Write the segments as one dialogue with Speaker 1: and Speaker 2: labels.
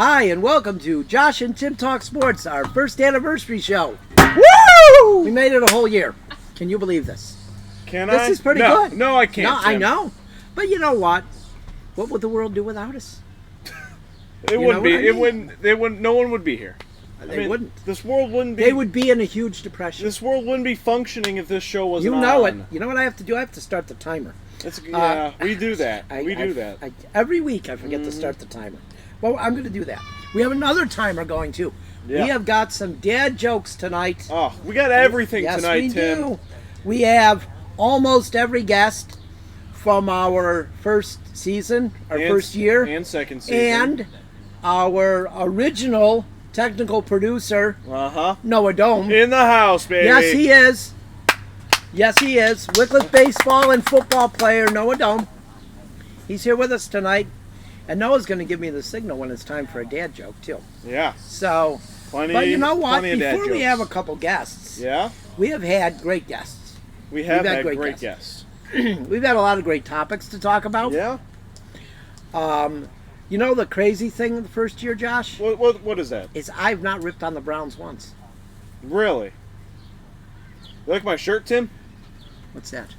Speaker 1: Hi, and welcome to Josh and Tim Talk Sports, our first anniversary show. Woo! We made it a whole year. Can you believe this?
Speaker 2: Can
Speaker 1: This
Speaker 2: I?
Speaker 1: is pretty
Speaker 2: No,
Speaker 1: good.
Speaker 2: No, I can't.
Speaker 1: No, I
Speaker 2: Tim.
Speaker 1: know. But you know what? What would the world do without us?
Speaker 2: It
Speaker 1: know
Speaker 2: wouldn't be.
Speaker 1: what I
Speaker 2: It
Speaker 1: mean?
Speaker 2: wouldn't. They wouldn't. No one would be here.
Speaker 1: They wouldn't.
Speaker 2: This world wouldn't be.
Speaker 1: They would be in a huge depression.
Speaker 2: This world wouldn't be functioning if this show wasn't
Speaker 1: You know it.
Speaker 2: on.
Speaker 1: You know what I have to do? I have to start the timer.
Speaker 2: We do that. We do that.
Speaker 1: Every week I forget to start the timer. Well, I'm going to do that. We have another timer going too.
Speaker 2: Yeah.
Speaker 1: We have got some dad jokes tonight.
Speaker 2: Oh, we got everything
Speaker 1: Yes,
Speaker 2: tonight,
Speaker 1: we
Speaker 2: Tim.
Speaker 1: do. We have almost every guest from our first season, our first year,
Speaker 2: and second season,
Speaker 1: and our original technical producer, Noah Dome.
Speaker 2: in the house, baby.
Speaker 1: Yes, he is. Yes, he is. Wycliffe baseball and football player Noah Dome. He's here with us tonight. And Noah's going to give me the signal when it's time for a dad joke, too.
Speaker 2: Yeah.
Speaker 1: So,
Speaker 2: Plenty,
Speaker 1: but you know what?
Speaker 2: plenty of dad
Speaker 1: Before we
Speaker 2: jokes.
Speaker 1: have a couple guests,
Speaker 2: Yeah.
Speaker 1: we have had great guests.
Speaker 2: We have
Speaker 1: We've had
Speaker 2: had
Speaker 1: great
Speaker 2: great
Speaker 1: guests.
Speaker 2: guests.
Speaker 1: We've had a lot of great topics to talk about.
Speaker 2: Yeah.
Speaker 1: You know the crazy thing the first year, Josh,
Speaker 2: What is that?
Speaker 1: is I've not ripped on the Browns once.
Speaker 2: Really? You like my shirt, Tim?
Speaker 1: What's that?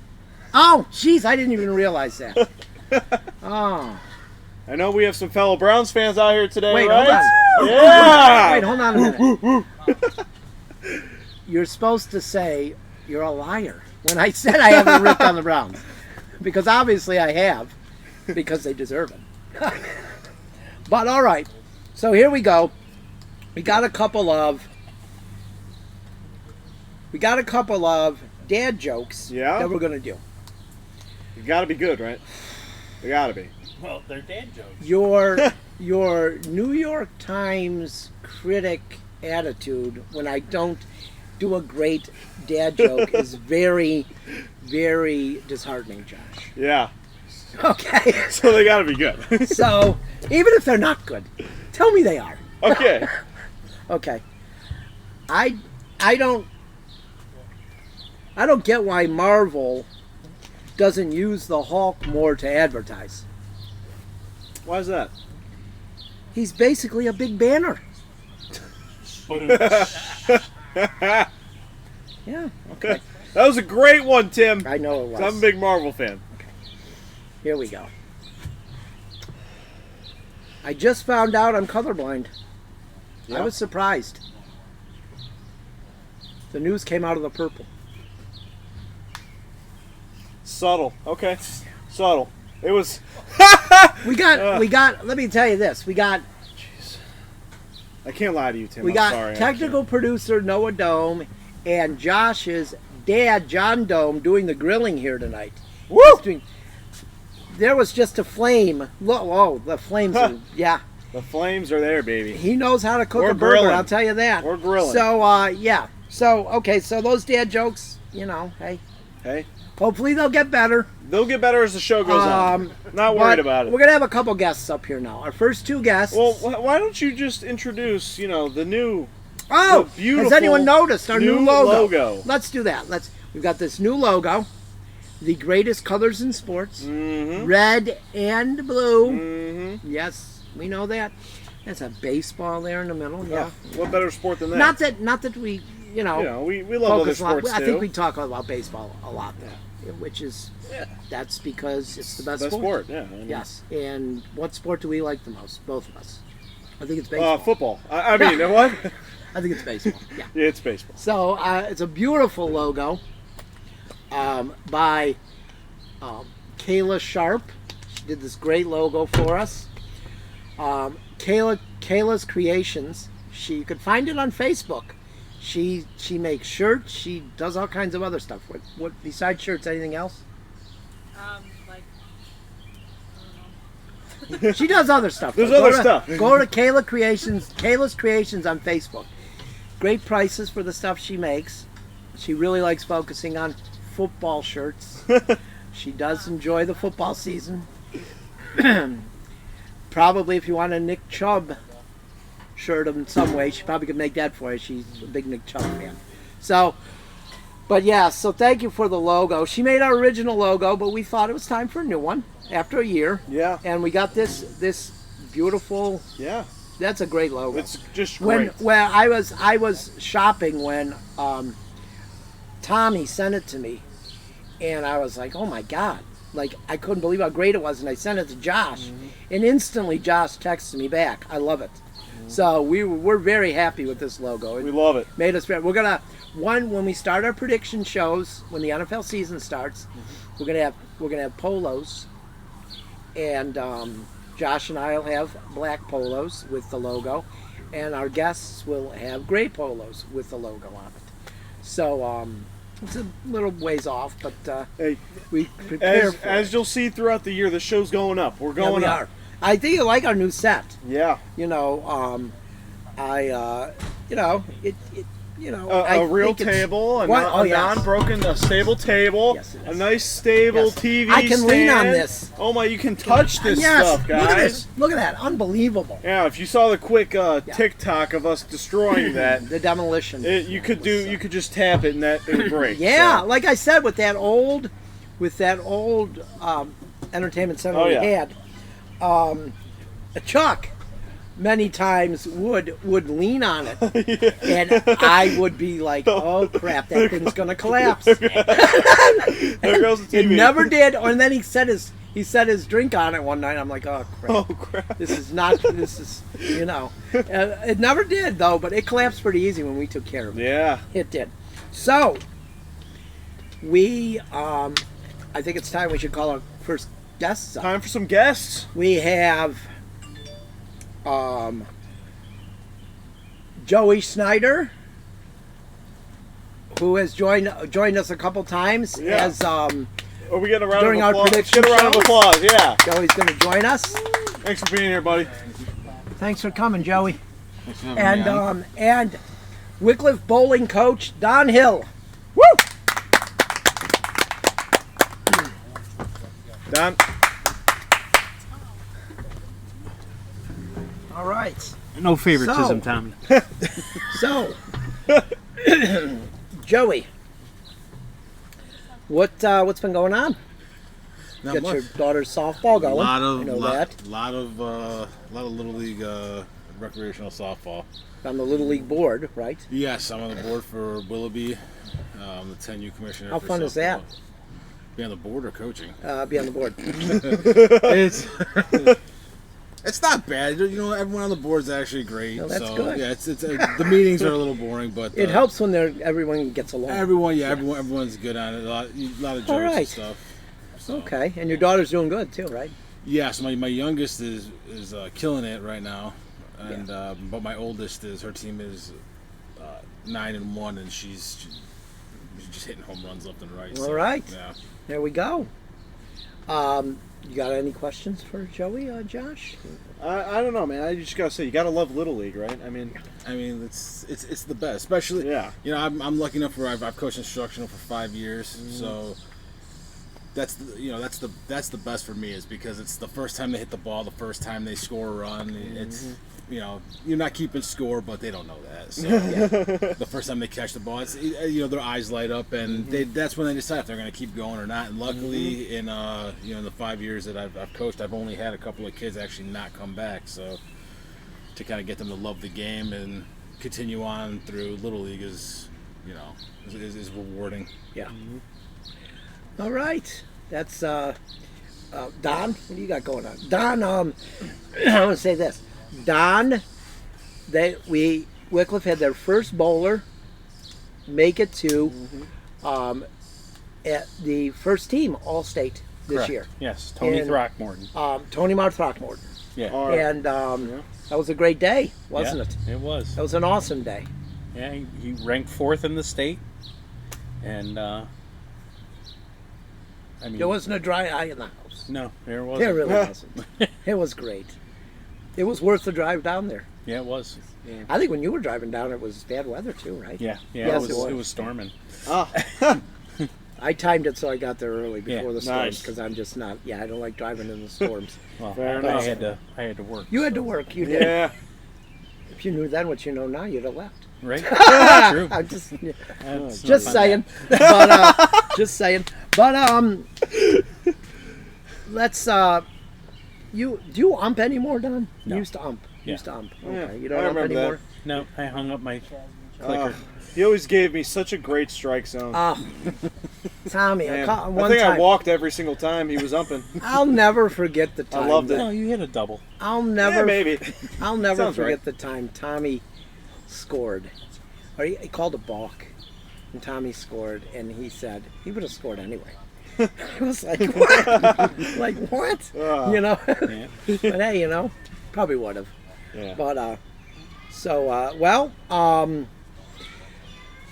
Speaker 1: Oh, jeez, I didn't even realize that. Oh.
Speaker 2: I know we have some fellow Browns fans out here today,
Speaker 1: Wait,
Speaker 2: right?
Speaker 1: hold on.
Speaker 2: Yeah.
Speaker 1: Wait, hold on a minute. You're supposed to say you're a liar when I said I haven't ripped on the Browns. Because obviously I have, because they deserve it. But all right, so here we go. We got a couple of dad jokes that we're going to do.
Speaker 2: You gotta be good, right? You gotta be.
Speaker 3: Well, they're dad jokes.
Speaker 1: Your New York Times critic attitude when I don't do a great dad joke is very, very disheartening, Josh.
Speaker 2: Yeah.
Speaker 1: Okay.
Speaker 2: So they gotta be good.
Speaker 1: So, even if they're not good, tell me they are.
Speaker 2: Okay.
Speaker 1: Okay. I don't get why Marvel doesn't use the Hulk more to advertise.
Speaker 2: Why is that?
Speaker 1: He's basically a big banner. Yeah, okay.
Speaker 2: That was a great one, Tim.
Speaker 1: I know it was.
Speaker 2: I'm a big Marvel fan.
Speaker 1: Here we go. I just found out I'm colorblind.
Speaker 2: Yeah.
Speaker 1: I was surprised. The news came out of the purple.
Speaker 2: Subtle. Okay. Subtle. It was.
Speaker 1: We got, let me tell you this. We got
Speaker 2: I can't lie to you, Tim.
Speaker 1: We
Speaker 2: I'm
Speaker 1: got
Speaker 2: sorry.
Speaker 1: technical producer Noah Dome and Josh's dad, John Dome, doing the grilling here tonight.
Speaker 2: Woo!
Speaker 1: There was just a flame. Whoa, the flames are, yeah.
Speaker 2: The flames are there, baby.
Speaker 1: He knows how to cook
Speaker 2: Or
Speaker 1: a burger,
Speaker 2: grilling.
Speaker 1: I'll tell you that.
Speaker 2: Or grilling.
Speaker 1: So, yeah. So, okay, so those dad jokes, hey.
Speaker 2: Hey,
Speaker 1: Hopefully they'll get better.
Speaker 2: they'll get better as the show goes on. Not worried
Speaker 1: But
Speaker 2: about it.
Speaker 1: We're going to have a couple guests up here now. Our first two guests.
Speaker 2: Well, why don't you just introduce, the new.
Speaker 1: Oh,
Speaker 2: the beautiful
Speaker 1: has anyone noticed our new
Speaker 2: logo?
Speaker 1: Let's do that. We've got this new logo, the greatest colors in sports,
Speaker 2: Mm-hmm.
Speaker 1: red and blue.
Speaker 2: Mm-hmm.
Speaker 1: Yes, we know that. There's a baseball there in the middle. Yeah.
Speaker 2: What better sport than that?
Speaker 1: Not that we,
Speaker 2: we love other
Speaker 1: focus a lot.
Speaker 2: sports
Speaker 1: I
Speaker 2: too.
Speaker 1: think we talk about baseball a lot, which is that's because it's the best sport.
Speaker 2: Yeah.
Speaker 1: Yes. And what sport do we like the most? Both of us. I think it's baseball.
Speaker 2: Football. I mean, what?
Speaker 1: I think it's baseball. Yeah.
Speaker 2: Yeah, it's baseball.
Speaker 1: So it's a beautiful logo by Kayla Sharp. She did this great logo for us. Kayla's Creations. You could find it on Facebook. She makes shirts. She does all kinds of other stuff. What besides shirts? Anything else? She does other stuff.
Speaker 2: There's
Speaker 1: Go
Speaker 2: other
Speaker 1: to-
Speaker 2: stuff.
Speaker 1: Go to Kayla's Creations on Facebook. Great prices for the stuff she makes. She really likes focusing on football shirts. She does enjoy the football season. Probably if you want a Nick Chubb shirt in some way, she probably could make that for you. She's a big Nick Chubb fan. So, but yeah, so thank you for the logo. She made our original logo, but we thought it was time for a new one after a year.
Speaker 2: Yeah.
Speaker 1: And we got this beautiful
Speaker 2: Yeah.
Speaker 1: That's a great logo.
Speaker 2: It's just
Speaker 1: When
Speaker 2: great.
Speaker 1: well, I was shopping when Tommy sent it to me, and I was like, oh my god, like I couldn't believe how great it was, and I sent it to Josh, and instantly Josh texted me back. I love it. So we're very happy with this logo.
Speaker 2: We love it.
Speaker 1: Made us. We're gonna when we start our prediction shows when the NFL season starts, we're gonna have polos, and Josh and I will have black polos with the logo, and our guests will have gray polos with the logo on it. So it's a little ways off, but
Speaker 2: Hey,
Speaker 1: we prepare for
Speaker 2: as
Speaker 1: it.
Speaker 2: you'll see throughout the year, the show's going up. We're
Speaker 1: Yeah,
Speaker 2: going
Speaker 1: we
Speaker 2: up.
Speaker 1: are. I think you like our new set.
Speaker 2: Yeah.
Speaker 1: You know,
Speaker 2: A real
Speaker 1: think it's-
Speaker 2: table, a,
Speaker 1: What?
Speaker 2: non-
Speaker 1: Oh,
Speaker 2: a
Speaker 1: yes.
Speaker 2: non-broken, a stable table,
Speaker 1: Yes, it
Speaker 2: a
Speaker 1: is.
Speaker 2: nice stable
Speaker 1: Yes.
Speaker 2: TV
Speaker 1: I can
Speaker 2: stand.
Speaker 1: lean on this.
Speaker 2: Oh my, you can touch this
Speaker 1: Yes,
Speaker 2: stuff, guys.
Speaker 1: Look at this. Look at that. Unbelievable.
Speaker 2: Yeah, if you saw the quick TikTok of us destroying that,
Speaker 1: The demolition.
Speaker 2: you could just tap it and that it would break.
Speaker 1: Yeah,
Speaker 2: So,
Speaker 1: like I said, with that old entertainment center
Speaker 2: Oh,
Speaker 1: we
Speaker 2: yeah.
Speaker 1: had, Chuck many times would lean on it, and I would be like, "Oh crap, that thing's gonna collapse."
Speaker 2: there goes the
Speaker 1: It
Speaker 2: TV.
Speaker 1: never did. And then he set his drink on it one night. I'm like, "Oh crap."
Speaker 2: Oh crap!
Speaker 1: This is it never did though, but it collapsed pretty easy when we took care of it.
Speaker 2: Yeah.
Speaker 1: It did. So we I think it's time we should call our first guests up.
Speaker 2: Time for some guests.
Speaker 1: We have Joey Snyder, who has joined us a couple times
Speaker 2: Yeah.
Speaker 1: as
Speaker 2: Are we getting a round
Speaker 1: During
Speaker 2: of
Speaker 1: our
Speaker 2: applause?
Speaker 1: prediction
Speaker 2: Get a round of
Speaker 1: shows?
Speaker 2: applause. Yeah.
Speaker 1: Joey's going to join us.
Speaker 2: Thanks for being here, buddy.
Speaker 1: Thanks for coming, Joey. And Wycliffe bowling coach Don Hill. Woo!
Speaker 2: Don.
Speaker 1: All right.
Speaker 3: No favoritism,
Speaker 1: So-
Speaker 3: Tommy.
Speaker 1: So, Joey, what's been going on?
Speaker 4: Not
Speaker 1: Got
Speaker 4: much.
Speaker 1: your daughter's softball going.
Speaker 4: lot of
Speaker 1: I know
Speaker 4: lot,
Speaker 1: that.
Speaker 4: lot of little league recreational softball.
Speaker 1: On the Little League board, right?
Speaker 4: Yes, I'm on the board for Willoughby, the 10U commissioner.
Speaker 1: How
Speaker 4: for
Speaker 1: fun is that?
Speaker 4: softball. Be on the board or coaching?
Speaker 1: Be on the board.
Speaker 4: It's it's not bad. You know, everyone on the board is actually great.
Speaker 1: No, that's
Speaker 4: so,
Speaker 1: good.
Speaker 4: Yeah, it's the meetings are a little boring, but
Speaker 1: It helps when everyone gets along.
Speaker 4: everyone's good on it. A lot of jokes
Speaker 1: All right.
Speaker 4: and stuff. So,
Speaker 1: Okay, and your daughter's doing good too, right?
Speaker 4: Yes, my youngest is killing it right now, and but my oldest her team is 9-1, and she's just hitting home runs left and right.
Speaker 1: All right.
Speaker 4: Yeah.
Speaker 1: There we go. You got any questions for Joey, Josh?
Speaker 2: I don't know, man. I just gotta say, you gotta love Little League, right? I mean,
Speaker 4: It's the best, especially.
Speaker 2: Yeah.
Speaker 4: You know, I'm lucky enough where I've coached instructional for 5 years, so that's the best for me is because it's the first time they hit the ball, the first time they score a run. It's you're not keeping score, but they don't know that. So the first time they catch the ball, it's their eyes light up, and that's when they decide if they're going to keep going or not. And luckily, in the 5 years that I've coached, I've only had a couple of kids actually not come back. So to kind of get them to love the game and continue on through Little League is rewarding.
Speaker 1: Yeah. All right. That's Don. What do you got going on? Don, I want to say this. Don, Wycliffe had their first bowler make it to at the first team All-State this
Speaker 3: Correct.
Speaker 1: year.
Speaker 3: Yes, Tony
Speaker 1: And-
Speaker 3: Throckmorton.
Speaker 1: Tony Mark Throckmorton.
Speaker 3: Yeah,
Speaker 2: all right.
Speaker 1: And that was a great day, wasn't it?
Speaker 3: It was.
Speaker 1: That was an awesome day.
Speaker 3: Yeah, he ranked 4th in the state, and I mean,
Speaker 1: There wasn't a dry eye in the house.
Speaker 3: no, there wasn't.
Speaker 1: There really wasn't. It was great. It was worth the drive down there.
Speaker 3: Yeah, it was.
Speaker 1: I think when you were driving down, it was bad weather too, right?
Speaker 3: Yeah,
Speaker 1: Yes,
Speaker 3: it was storming.
Speaker 1: I timed it so I got there early before
Speaker 3: Yeah,
Speaker 1: the storms
Speaker 2: nice.
Speaker 1: because I'm just not. Yeah, I don't like driving in the storms.
Speaker 3: Well,
Speaker 2: Fair
Speaker 3: I
Speaker 2: enough.
Speaker 3: had to work.
Speaker 1: You had to work. You did.
Speaker 2: Yeah.
Speaker 1: If you knew then what you know now, you'd have left.
Speaker 3: right? True.
Speaker 1: I'm just
Speaker 3: That's
Speaker 1: just
Speaker 3: not
Speaker 1: saying. But just saying. But let's. Do you ump anymore, Don? You
Speaker 3: No.
Speaker 1: used to ump. You used to ump.
Speaker 2: Yeah,
Speaker 1: Okay. You
Speaker 2: I
Speaker 1: don't ump
Speaker 2: remember that.
Speaker 1: anymore?
Speaker 3: No, I hung up my clicker.
Speaker 2: He always gave me such a great strike zone.
Speaker 1: Tommy,
Speaker 2: Man,
Speaker 1: one
Speaker 2: I think
Speaker 1: time.
Speaker 2: I walked every single time he was umping.
Speaker 1: I'll never forget the time.
Speaker 2: loved it.
Speaker 3: No, you hit a double.
Speaker 1: I'll
Speaker 2: Yeah,
Speaker 1: never
Speaker 2: maybe.
Speaker 1: I'll never
Speaker 2: Sounds
Speaker 1: forget
Speaker 2: right.
Speaker 1: the time Tommy scored. Or he called a balk. And Tommy scored, and he said he would have scored anyway. I was like, what? Like, what? You know?
Speaker 3: Yeah.
Speaker 1: But hey, you know, probably would have.
Speaker 2: Yeah.
Speaker 1: But,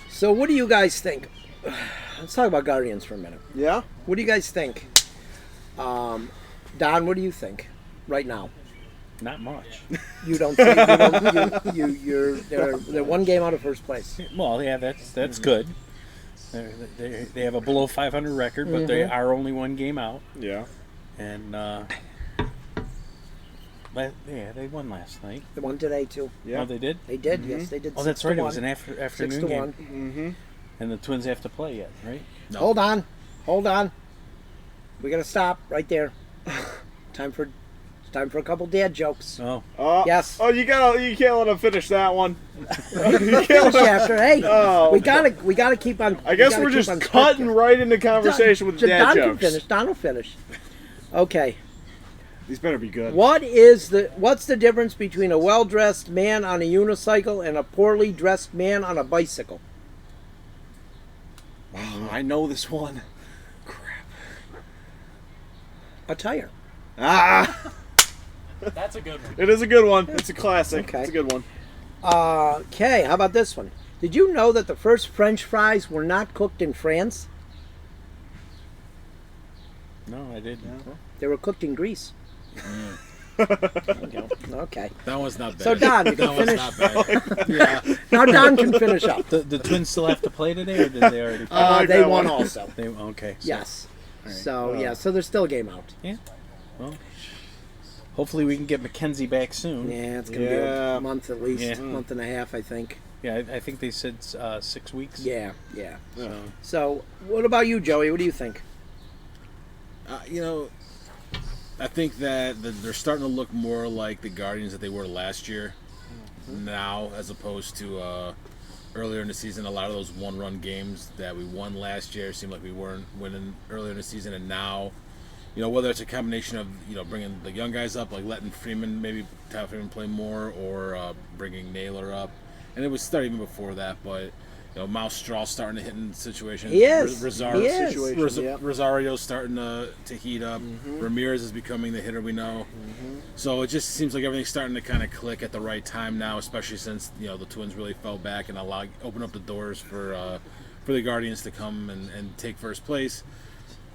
Speaker 1: so what do you guys think? Let's talk about Guardians for a minute.
Speaker 2: Yeah?
Speaker 1: What do you guys think? Don, what do you think right now?
Speaker 3: Not much.
Speaker 1: You don't think they're one game out of first place.
Speaker 3: Well, yeah, that's good. They have a below 500 record, but they are only one game out.
Speaker 2: Yeah.
Speaker 3: And they won last night.
Speaker 1: They won today too.
Speaker 2: Yeah.
Speaker 3: Oh, they did?
Speaker 1: They did, yes, they did.
Speaker 3: Oh, that's
Speaker 1: 6 to
Speaker 3: right. It
Speaker 1: 1.
Speaker 3: was an
Speaker 1: 6
Speaker 3: afternoon
Speaker 1: to
Speaker 3: game.
Speaker 1: 1.
Speaker 2: Mm-hmm.
Speaker 3: And the Twins have to play yet, right?
Speaker 4: No.
Speaker 1: Hold on. We gotta stop right there. Time for a couple dad jokes.
Speaker 3: Oh,
Speaker 1: Yes.
Speaker 2: Oh, you can't let him finish that one.
Speaker 1: Finish after. Hey,
Speaker 2: Oh.
Speaker 1: we gotta keep on.
Speaker 2: I guess we're just cutting right into conversation with dad
Speaker 1: Don
Speaker 2: jokes.
Speaker 1: can finish. Don will finish. Okay.
Speaker 2: These better be good.
Speaker 1: What's the difference between a well-dressed man on a unicycle and a poorly dressed man on a bicycle?
Speaker 2: I know this one.
Speaker 1: Attire.
Speaker 2: Ah!
Speaker 5: That's a good one.
Speaker 2: It is a good one. It's a classic.
Speaker 1: Okay.
Speaker 2: It's a good one.
Speaker 1: Okay, how about this one? Did you know that the first French fries were not cooked in France?
Speaker 3: no, I didn't.
Speaker 1: They were cooked in Greece. There you go. Okay.
Speaker 4: That one's not bad.
Speaker 1: So Don, you
Speaker 4: that
Speaker 1: can
Speaker 4: one's
Speaker 1: finish.
Speaker 4: not bad. Yeah.
Speaker 1: Now Don can finish up.
Speaker 3: The Twins still have to play today, or did they already play?
Speaker 2: like
Speaker 1: They
Speaker 2: that
Speaker 1: won
Speaker 2: one.
Speaker 1: also.
Speaker 3: Okay. So,
Speaker 1: Yes. So yeah, so there's still a game out.
Speaker 3: Well, hopefully we can get Mackenzie back soon.
Speaker 1: Yeah, it's gonna be
Speaker 2: Yeah.
Speaker 1: a month at least,
Speaker 3: Yeah.
Speaker 1: month and a half, I think.
Speaker 3: Yeah, I think they said 6 weeks.
Speaker 1: Yeah.
Speaker 2: Yeah.
Speaker 1: So what about you, Joey? What do you think?
Speaker 4: I think that they're starting to look more like the Guardians that they were last year now, as opposed to earlier in the season. A lot of those one-run games that we won last year seemed like we weren't winning earlier in the season, and now, whether it's a combination of bringing the young guys up, like letting maybe have Freeman play more, or bringing Naylor up, and it was starting even before that, but. Mouse Straw starting to hit in situations.
Speaker 1: He is.
Speaker 4: Rosario,
Speaker 1: He is.
Speaker 2: Situation, yeah.
Speaker 4: Rosario's starting to heat up. Ramirez is becoming the hitter we know. So it just seems like everything's starting to kind of click at the right time now, especially since the Twins really fell back and open up the doors for the Guardians to come and take first place.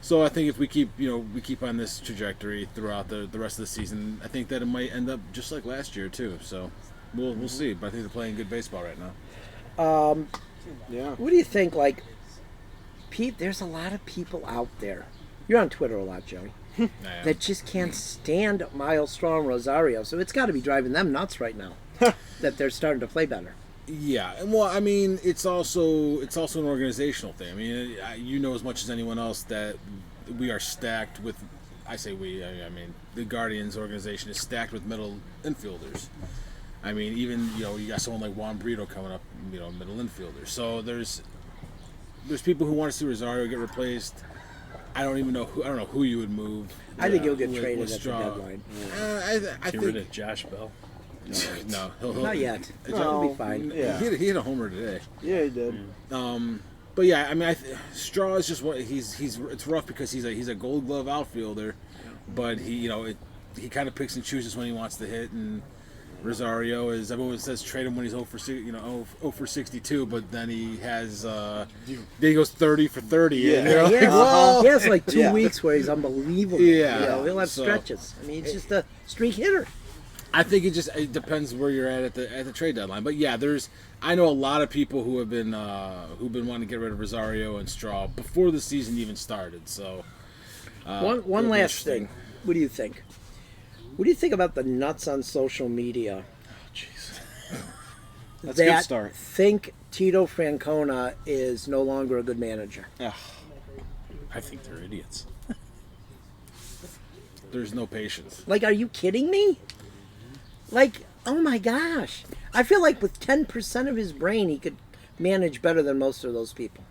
Speaker 4: So I think if we keep on this trajectory throughout the rest of the season, I think that it might end up just like last year too. So we'll see. But I think they're playing good baseball right now.
Speaker 2: Yeah.
Speaker 1: What do you think? Like, Pete, there's a lot of people out there. You're on Twitter a lot, Joey. That just can't stand Miles Straw and Rosario. So it's got to be driving them nuts right now that they're starting to play better.
Speaker 4: Yeah, and well, I mean, it's also an organizational thing. I mean, you know as much as anyone else that we are stacked with. I say we. I mean, the Guardians organization is stacked with middle infielders. I mean, even you got someone like Juan Brito coming up, middle infielder. So there's people who want to see Rosario get replaced. I don't know who you would move.
Speaker 1: I think he'll get
Speaker 4: with
Speaker 1: traded at the
Speaker 4: Straw.
Speaker 1: deadline.
Speaker 4: I
Speaker 3: Get rid
Speaker 4: think
Speaker 3: of Josh Bell.
Speaker 4: no, he'll
Speaker 1: Not yet.
Speaker 2: No.
Speaker 1: He'll be fine.
Speaker 2: Yeah.
Speaker 4: He hit a homer today.
Speaker 2: Yeah, he did.
Speaker 4: But yeah, I mean, Straw is just what he's. It's rough because he's a Gold Glove outfielder, but he kind of picks and chooses when he wants to hit. And Rosario is, everyone says trade him when he's 0 for 62, but then he has then he goes 30 for 30.
Speaker 2: Yeah.
Speaker 4: And,
Speaker 1: He has like 2
Speaker 2: Yeah.
Speaker 1: weeks where he's unbelievable.
Speaker 4: Yeah.
Speaker 1: He'll have
Speaker 4: So-
Speaker 1: stretches. I mean, he's just a streak hitter.
Speaker 4: I think it depends where you're at the trade deadline. But yeah, I know a lot of people who have been wanting to get rid of Rosario and Straw before the season even started. So
Speaker 1: One
Speaker 4: it'll be
Speaker 1: last
Speaker 4: interesting.
Speaker 1: thing. What do you think? What do you think about the nuts on social media
Speaker 2: That's a good
Speaker 1: that
Speaker 2: start.
Speaker 1: think Tito Francona is no longer a good manager?
Speaker 3: I think they're idiots.
Speaker 4: There's no patience.
Speaker 1: Like, are you kidding me? Like, Oh my gosh! I feel like with 10% of his brain, he could manage better than most of those people.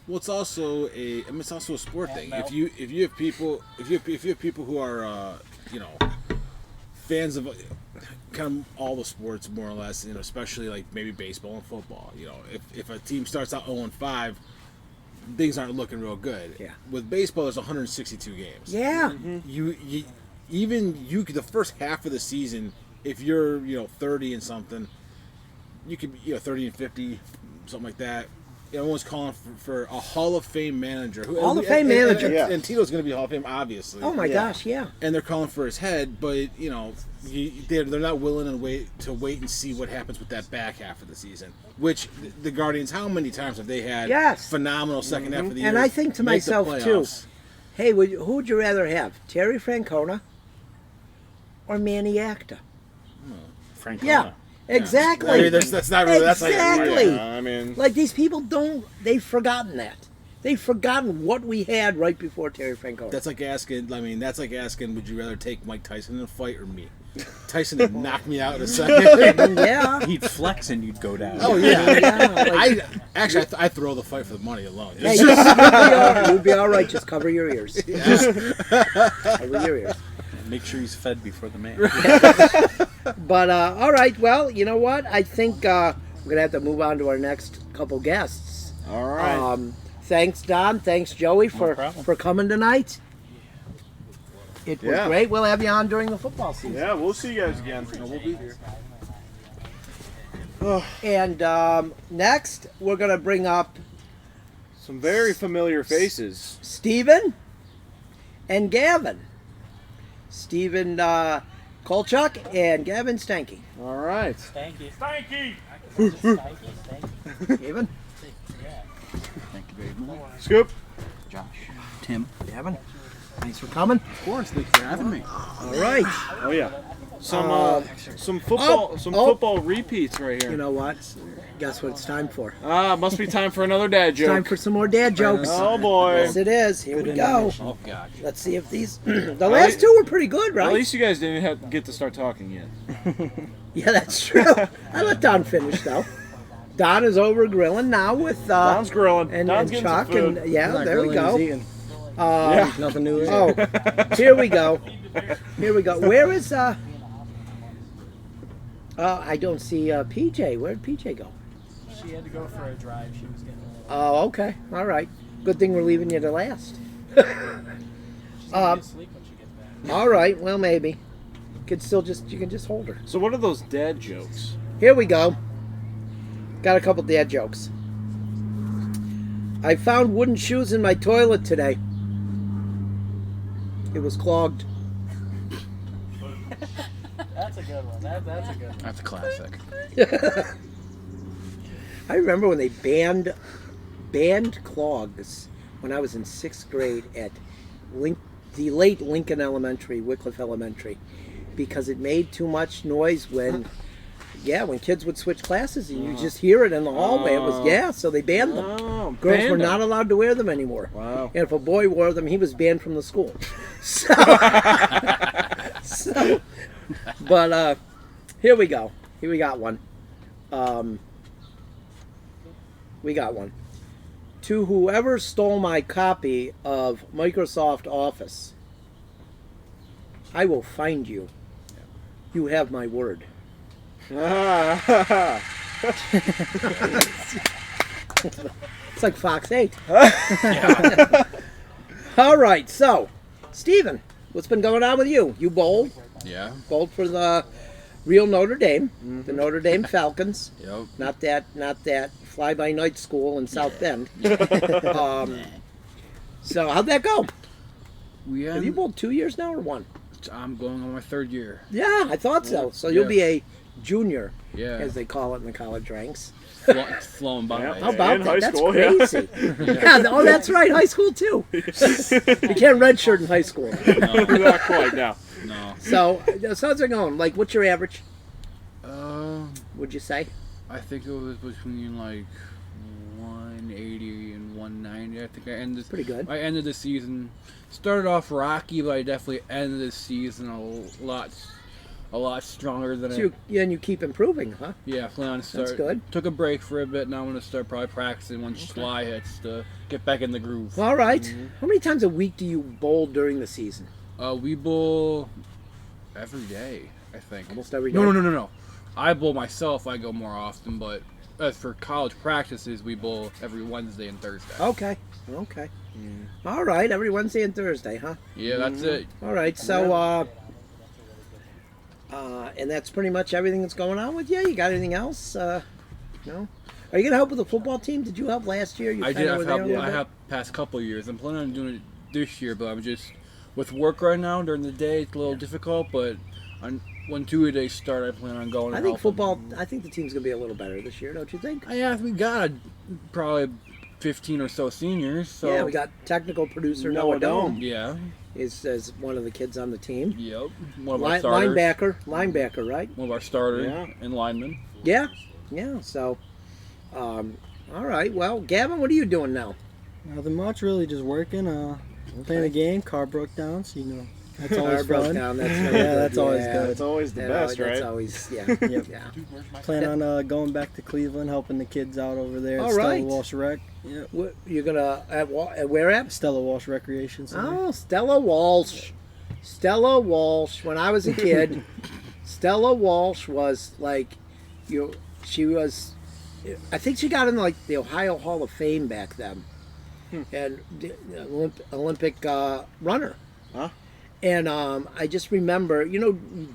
Speaker 4: Well, it's also it's also a sport thing. If you have people who are fans of kind of all the sports more or less, especially like maybe baseball and football. If a team starts out 0-5, things aren't looking real good.
Speaker 1: Yeah.
Speaker 4: With baseball, there's 162 games.
Speaker 1: Yeah.
Speaker 4: You the first half of the season, if you're 30 and something, you could be 30 and 50, something like that. Everyone's calling for a Hall of Fame manager.
Speaker 1: Hall of Fame manager.
Speaker 4: And Tito's going to be Hall of Fame, obviously.
Speaker 1: Oh my gosh, yeah.
Speaker 4: And they're calling for his head, but they're not willing to wait and see what happens with that back half of the season. Which the Guardians, how many times have they had phenomenal second half of the year?
Speaker 1: And I think to
Speaker 4: make the
Speaker 1: myself too,
Speaker 4: playoffs?
Speaker 1: hey, who would you rather have, Terry Francona or Manny Acta?
Speaker 3: Francona.
Speaker 1: Yeah, exactly.
Speaker 4: I mean, that's not really.
Speaker 1: Exactly.
Speaker 2: Yeah, I mean,
Speaker 1: Like these people they've forgotten that. They've forgotten what we had right before Terry Francona.
Speaker 4: That's like asking. Would you rather take Mike Tyson in a fight or me? Tyson would knock me out in a second.
Speaker 1: Yeah.
Speaker 3: He'd flex and you'd go down.
Speaker 4: Oh yeah.
Speaker 1: Yeah, like-
Speaker 4: I throw the fight for the money alone.
Speaker 1: Hey, you'd be all right. Just cover your ears. Cover your ears.
Speaker 3: Make sure he's fed before the man.
Speaker 1: But all right. Well, you know what? I think we're gonna have to move on to our next couple guests.
Speaker 2: all right.
Speaker 1: Thanks, Don. Thanks, Joey,
Speaker 3: problem.
Speaker 1: for coming tonight. It was
Speaker 2: Yeah.
Speaker 1: great. We'll have you on during the football season.
Speaker 2: Yeah, we'll see you guys again.
Speaker 4: We'll be here.
Speaker 1: And next, we're gonna bring up
Speaker 2: Some very familiar faces.
Speaker 1: Steven and Gavin. Steven Kolchuk and Gavin Stanky.
Speaker 2: All right.
Speaker 5: Thank you.
Speaker 2: Stanky.
Speaker 1: Gavin,
Speaker 6: Thank you very much.
Speaker 2: Scoop.
Speaker 6: Josh. Tim.
Speaker 1: Gavin, thanks for coming.
Speaker 6: Of course, thanks for having me.
Speaker 1: All right.
Speaker 2: Oh yeah. Some football repeats right here.
Speaker 1: You know what? Guess what it's time for?
Speaker 2: Must be time for another dad
Speaker 1: It's time
Speaker 2: joke.
Speaker 1: for some more dad jokes.
Speaker 2: Oh boy.
Speaker 1: Yes, it is. Here we go.
Speaker 6: Oh, gosh.
Speaker 1: Let's see if these. The last two were pretty good, right?
Speaker 2: At least you guys didn't have to get to start talking yet.
Speaker 1: Yeah, that's true. I let Don finish though. Don is over grilling now with
Speaker 2: Don's grilling.
Speaker 1: and,
Speaker 2: Don's
Speaker 1: and
Speaker 2: getting some
Speaker 1: Chuck,
Speaker 2: food.
Speaker 1: and yeah, there we go.
Speaker 2: Yeah.
Speaker 6: Nothing new.
Speaker 1: Oh, here we go. Here we go. Where is I don't see PJ. Where'd PJ go?
Speaker 5: She had to go for a drive. She was getting a little.
Speaker 1: Oh, okay. All right. Good thing we're leaving you to last.
Speaker 5: She's gonna be asleep when she gets back.
Speaker 1: All right. Well, maybe. You can just hold her.
Speaker 2: So what are those dad jokes?
Speaker 1: Here we go. Got a couple dad jokes. I found wooden shoes in my toilet today. It was clogged.
Speaker 5: That's a good one. That's a good one.
Speaker 6: That's a classic.
Speaker 1: I remember when they banned clogs when I was in 6th grade at the late Lincoln Elementary, Wycliffe Elementary, because it made too much noise when kids would switch classes and you just hear it in the hallway. It was so they banned them.
Speaker 2: Oh,
Speaker 1: Girls
Speaker 2: banned
Speaker 1: were
Speaker 2: them.
Speaker 1: not allowed to wear them anymore.
Speaker 2: Wow.
Speaker 1: And if a boy wore them, he was banned from the school. But here we go. Here we got one. To whoever stole my copy of Microsoft Office, I will find you. You have my word. It's like Fox 8. All right, so, Steven, what's been going on with you? You bowled
Speaker 6: Yeah.
Speaker 1: for the real Notre Dame, the Notre Dame Falcons.
Speaker 6: Yep.
Speaker 1: Not that fly-by-night school in South Bend. So how'd that go? Have you bowled 2 years now or one?
Speaker 6: I'm going on my third year.
Speaker 1: Yeah, I thought so. So you'll be a junior,
Speaker 6: Yeah.
Speaker 1: as they call it in the college ranks.
Speaker 6: Flowing by.
Speaker 2: Yeah.
Speaker 1: How about
Speaker 2: In
Speaker 1: that?
Speaker 2: high
Speaker 1: That's
Speaker 2: school, yeah.
Speaker 1: crazy. Yeah. Oh, that's right. High school too. You can't redshirt in high school.
Speaker 2: Not quite now.
Speaker 6: No.
Speaker 1: So how's it going? Like, what's your average?
Speaker 6: Would
Speaker 1: you say?
Speaker 6: I think it was between like 180 and 190. I think I ended.
Speaker 1: Pretty good.
Speaker 6: I ended the season. Started off rocky, but I definitely ended the season a a lot stronger than
Speaker 1: And you keep improving, huh?
Speaker 6: Yeah, plan on to start.
Speaker 1: That's good.
Speaker 6: Took a break for a bit. Now I'm gonna start probably practicing once July hits to get back in the groove.
Speaker 1: All right. How many times a week do you bowl during the season?
Speaker 6: We bowl every day, I think.
Speaker 1: Almost every day.
Speaker 6: No. I bowl myself. I go more often, but as for college practices, we bowl every Wednesday and Thursday.
Speaker 1: Okay. All right. Every Wednesday and Thursday, huh?
Speaker 6: Yeah, that's it.
Speaker 1: All right. So, and that's pretty much everything that's going on with you. You got anything else? No. Are you gonna help with the football team? Did you help last year? You
Speaker 6: I
Speaker 1: kinda
Speaker 6: did.
Speaker 1: were there a little
Speaker 6: I
Speaker 1: bit?
Speaker 6: have past couple of years. I'm planning on doing it this year, but I'm just with work right now during the day. It's a little difficult, but when 2 days start, I plan on going.
Speaker 1: I
Speaker 6: and
Speaker 1: think
Speaker 6: helping.
Speaker 1: football. I think the team's gonna be a little better this year, don't you think?
Speaker 6: Yeah, we got probably 15 or so seniors. So
Speaker 1: Yeah, we got technical producer
Speaker 2: Noah
Speaker 1: Noah Dome.
Speaker 6: Yeah.
Speaker 1: Is one of the kids on the team.
Speaker 6: Yep. One of our starters.
Speaker 1: Linebacker, right?
Speaker 6: One of our starters
Speaker 2: Yeah.
Speaker 6: and linemen.
Speaker 1: Yeah. So, all right. Well, Gavin, what are you doing now?
Speaker 7: Nothing much, really. Just working. Playing a game. Car broke down, so that's always
Speaker 1: Car broke
Speaker 7: fun.
Speaker 1: down, that's
Speaker 7: Yeah,
Speaker 1: really good.
Speaker 7: that's always
Speaker 1: Yeah.
Speaker 7: good.
Speaker 2: It's always the
Speaker 1: You
Speaker 2: best,
Speaker 1: know,
Speaker 2: right?
Speaker 1: That's always
Speaker 7: Yep.
Speaker 1: yeah.
Speaker 7: Plan on going back to Cleveland, helping the kids out over there at
Speaker 1: All
Speaker 7: Stella
Speaker 1: right.
Speaker 7: Walsh Rec. Yep.
Speaker 1: What, you're gonna at where at?
Speaker 7: Stella Walsh Recreation Center.
Speaker 1: Oh, Stella Walsh. Stella Walsh. When I was a kid, Stella Walsh was like, she was, I think she got in like the Ohio Hall of Fame back then, and the Olympic runner.
Speaker 2: Huh?
Speaker 1: And I just remember, do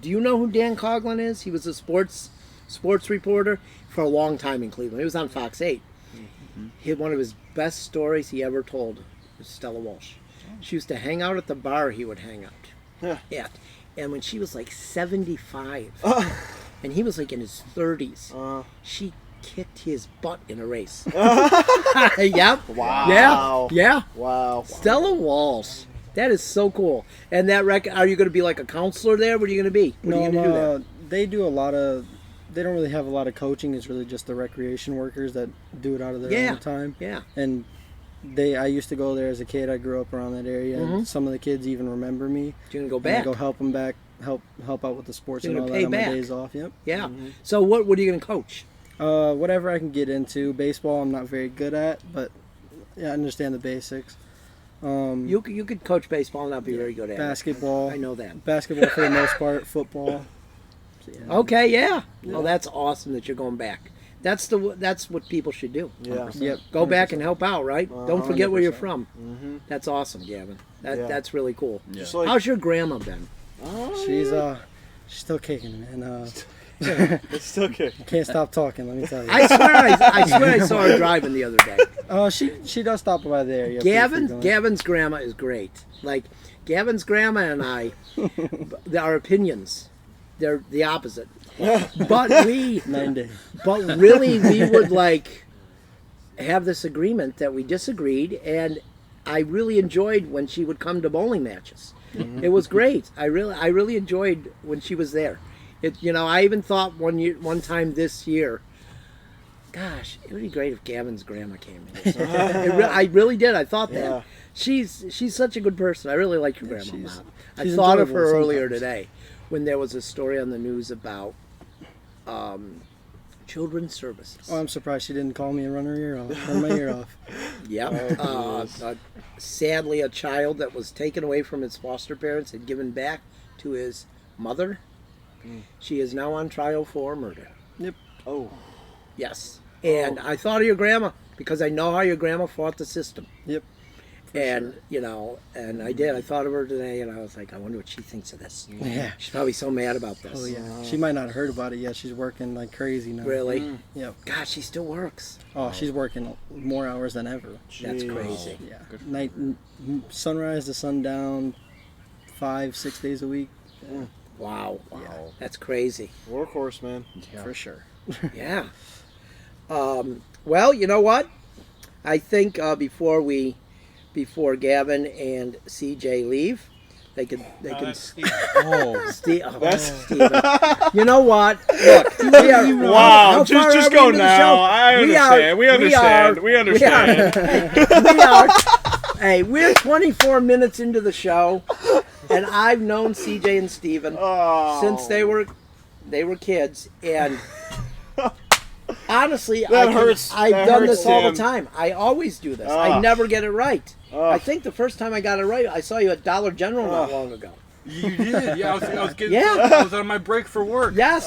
Speaker 1: you know who Dan Coughlin is? He was a sports reporter for a long time in Cleveland. He was on Fox 8. One of his best stories he ever told was Stella Walsh. She used to hang out at the bar he would hang out at. And when she was like 75, and he was like in his 30s, she kicked his butt in a race. Yep.
Speaker 2: Wow.
Speaker 1: Yeah.
Speaker 2: Wow.
Speaker 1: Stella Walsh. That is so cool. And that are you going to be like a counselor there? What are you going to be? What are you going to do there?
Speaker 7: They do a lot of. They don't really have a lot of coaching. It's really just the recreation workers that do it out of their own time.
Speaker 1: Yeah.
Speaker 7: And I used to go there as a kid. I grew up around that area. And some of the kids even remember me.
Speaker 1: You're going to go
Speaker 7: And
Speaker 1: back?
Speaker 7: I go help them back, help out with the sports
Speaker 1: You're
Speaker 7: and all
Speaker 1: gonna
Speaker 7: that
Speaker 1: pay
Speaker 7: on my
Speaker 1: back.
Speaker 7: days off. Yep.
Speaker 1: Yeah. So what are you going to coach?
Speaker 7: Whatever I can get into. Baseball, I'm not very good at, but yeah, I understand the basics.
Speaker 1: You could coach baseball and not be very good at
Speaker 7: Basketball.
Speaker 1: it. I know that.
Speaker 7: Basketball for the most part. Football. So, yeah.
Speaker 1: Okay, yeah. Well, that's awesome that you're going back. That's what people should do.
Speaker 2: Yeah.
Speaker 7: Yep.
Speaker 1: Go back and help out, right? Don't forget where you're
Speaker 7: 100%.
Speaker 1: from. That's awesome, Gavin. That's really cool.
Speaker 2: Just like,
Speaker 1: How's your grandma been?
Speaker 7: She's still kicking, man.
Speaker 2: it's still good.
Speaker 7: Can't stop talking. Let me tell you.
Speaker 1: I swear I saw her driving the other day.
Speaker 7: She does stop by there. Yeah,
Speaker 1: Gavin's grandma is great. Like Gavin's grandma and I, our opinions, they're the opposite. But
Speaker 7: 9 days.
Speaker 1: But really, we would like have this agreement that we disagreed, and I really enjoyed when she would come to bowling matches. It was great. I really enjoyed when she was there. I even thought one time this year, gosh, it would be great if Gavin's grandma came in. I really did. I thought that.
Speaker 2: Yeah.
Speaker 1: She's such a good person. I really like your grandma.
Speaker 7: she's-
Speaker 1: Mom. I
Speaker 7: she's
Speaker 1: thought of her
Speaker 7: enjoyable
Speaker 1: earlier
Speaker 7: sometimes.
Speaker 1: today when there was a story on the news about children's services.
Speaker 7: Oh, I'm surprised she didn't call me and run my ear off.
Speaker 1: Yep. Sadly, a child that was taken away from his foster parents and given back to his mother. She is now on trial for murder.
Speaker 2: Oh.
Speaker 1: Yes. And I thought of your grandma because I know how your grandma fought the system.
Speaker 7: Yep.
Speaker 1: And, and I did. I thought of her today and I was like, I wonder what she thinks of this.
Speaker 7: Yeah.
Speaker 1: She's probably so mad about this.
Speaker 7: Oh yeah. She might not have heard about it yet. She's working like crazy now.
Speaker 1: Really?
Speaker 7: Yep.
Speaker 1: God, she still works.
Speaker 7: Oh, she's working more hours than ever.
Speaker 1: That's
Speaker 2: Jeez.
Speaker 1: crazy.
Speaker 7: Yeah. Night, sunrise to sundown, 5-6 days a week.
Speaker 1: Wow.
Speaker 7: Yeah.
Speaker 1: That's crazy.
Speaker 2: Workhorse, man.
Speaker 7: For sure.
Speaker 1: Yeah. Well, you know what? I think before Gavin and CJ leave, they can. Steven. You know what? Look, we are,
Speaker 2: Wow,
Speaker 1: how far
Speaker 2: just
Speaker 1: are we
Speaker 2: go
Speaker 1: into the
Speaker 2: now.
Speaker 1: show?
Speaker 2: I understand. We understand.
Speaker 1: We are Hey, we're 24 minutes into the show, and I've known CJ and Steven since they were kids, and honestly, I've done this all the time. I always do this. I never get it right. I think the first time I got it right, I saw you at Dollar General not long ago.
Speaker 6: You did? Yeah, I was getting.
Speaker 1: Yeah.
Speaker 6: I was on my break for work.
Speaker 1: Yes.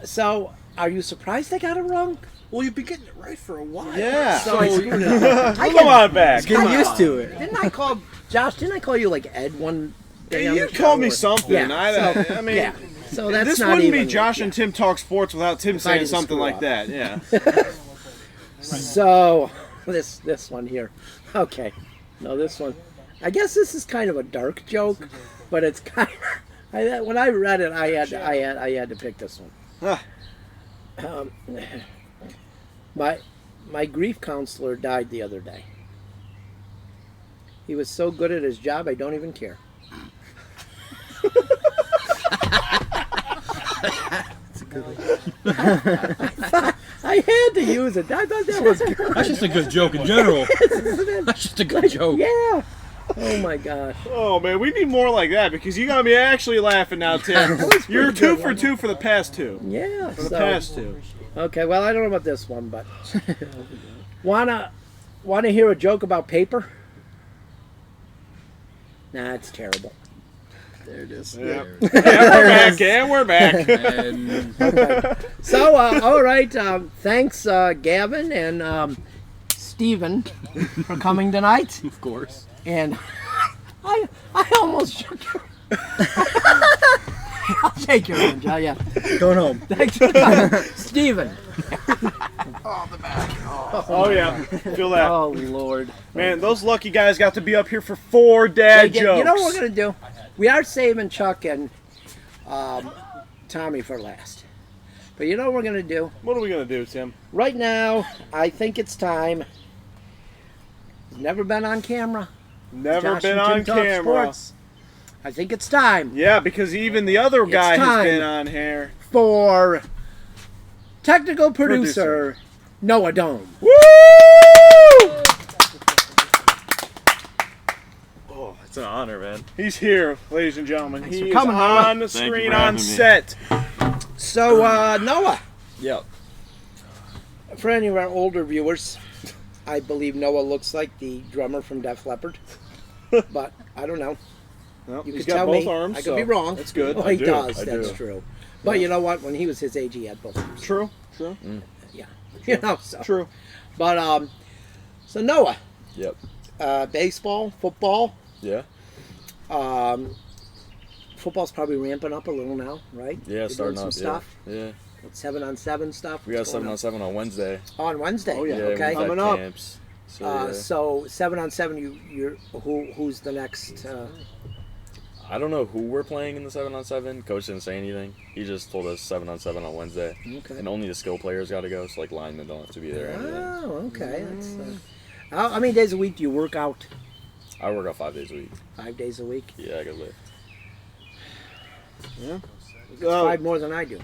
Speaker 1: So, are you surprised I got it wrong?
Speaker 6: Well, you've been getting it right for a while.
Speaker 2: Yeah.
Speaker 1: So I screwed it up.
Speaker 2: Come on back.
Speaker 7: Get used to it.
Speaker 1: Didn't I call Josh? Didn't I call you like Ed one day? on
Speaker 2: You
Speaker 1: the
Speaker 2: call
Speaker 1: show,
Speaker 2: me
Speaker 1: or-
Speaker 2: something.
Speaker 1: Yeah.
Speaker 2: I mean,
Speaker 1: yeah. So that's
Speaker 2: this
Speaker 1: not
Speaker 2: wouldn't
Speaker 1: even,
Speaker 2: be Josh
Speaker 1: yeah.
Speaker 2: and Tim Talk Sports without Tim
Speaker 1: I
Speaker 2: saying
Speaker 1: didn't
Speaker 2: something
Speaker 1: screw
Speaker 2: like
Speaker 1: up.
Speaker 2: that. Yeah.
Speaker 1: So this one here. Okay. No, this one. I guess this is kind of a dark joke, but it's kind of. When I read it, I had to pick this one. My grief counselor died the other day. He was so good at his job, I don't even care. I had to use it. I thought that was good.
Speaker 6: That's just a good joke in general. That's just a good joke.
Speaker 1: Yeah. Oh my gosh.
Speaker 2: Oh man, we need more like that because you got me actually laughing now, Tim. You're 2 for 2 for the past 2.
Speaker 1: Yeah.
Speaker 2: For the past 2.
Speaker 1: Okay, well I don't know about this one, but wanna hear a joke about paper? Nah, it's terrible.
Speaker 7: There it is.
Speaker 2: Yep. And we're back.
Speaker 6: And
Speaker 1: So, all right. Thanks, Gavin and Steven, for coming tonight.
Speaker 6: of course.
Speaker 1: And I almost shook your. I'll take your hand, John. Yeah.
Speaker 7: Going home.
Speaker 1: Thanks for coming, Steven.
Speaker 2: Oh yeah, feel that.
Speaker 1: Oh Lord.
Speaker 2: Man, those lucky guys got to be up here for 4 dad jokes.
Speaker 1: You know what we're gonna do? We are saving Chuck and Tommy for last. But you know what we're gonna do?
Speaker 2: What are we gonna do, Tim?
Speaker 1: Right now, I think it's time. Never been on camera.
Speaker 2: Never
Speaker 1: Josh
Speaker 2: been
Speaker 1: and
Speaker 2: on
Speaker 1: Tim Talk
Speaker 2: camera.
Speaker 1: Sports. I think it's time
Speaker 2: Yeah, because even the other guy has
Speaker 1: time.
Speaker 2: been on here.
Speaker 1: for technical producer Noah Dome.
Speaker 2: Woo!
Speaker 8: Oh, it's an honor, man.
Speaker 2: He's here, ladies and gentlemen.
Speaker 1: for
Speaker 2: He is
Speaker 1: coming, Noah.
Speaker 2: on the
Speaker 8: Thank you
Speaker 2: screen
Speaker 8: for
Speaker 2: on
Speaker 8: having me.
Speaker 2: set.
Speaker 1: So, Noah,
Speaker 8: Yep.
Speaker 1: for any of our older viewers, I believe Noah looks like the drummer from Def Leppard. But I don't know.
Speaker 2: Well,
Speaker 1: You
Speaker 2: he's
Speaker 1: could
Speaker 2: got
Speaker 1: tell
Speaker 2: both
Speaker 1: me.
Speaker 2: arms.
Speaker 1: I could
Speaker 2: so
Speaker 1: be wrong.
Speaker 2: That's good.
Speaker 1: Oh, he
Speaker 8: do.
Speaker 1: does.
Speaker 8: I
Speaker 1: That's
Speaker 8: do.
Speaker 1: true. But you know what? When he was his age, he had both arms.
Speaker 2: True. True.
Speaker 1: Yeah. You know, so.
Speaker 2: True.
Speaker 1: But, so Noah,
Speaker 8: Yep.
Speaker 1: baseball, football.
Speaker 8: Yeah.
Speaker 1: Football's probably ramping up a little now, right?
Speaker 8: Yeah,
Speaker 1: You're
Speaker 8: starting
Speaker 1: doing
Speaker 8: up.
Speaker 1: some stuff.
Speaker 8: Yeah.
Speaker 1: 7-on-7 stuff.
Speaker 8: We got
Speaker 1: What's going
Speaker 8: 7-on-7 on Wednesday.
Speaker 1: on Wednesday.
Speaker 2: Oh, yeah.
Speaker 8: Yeah,
Speaker 1: Okay.
Speaker 8: we've got
Speaker 2: Coming up.
Speaker 8: camps. So, yeah.
Speaker 1: So 7-on-7. You're who's the next?
Speaker 8: I don't know who we're playing in the 7-on-7. Coach didn't say anything. He just told us 7-on-7 on Wednesday.
Speaker 1: Okay.
Speaker 8: And only the skill players got to go, so like linemen don't have to be there or anything.
Speaker 1: Oh, okay. That's. How many days a week do you work out?
Speaker 8: I work out 5 days a week.
Speaker 1: 5 days a week.
Speaker 8: Yeah, I could lift.
Speaker 2: Oh,
Speaker 1: 5 more than I do.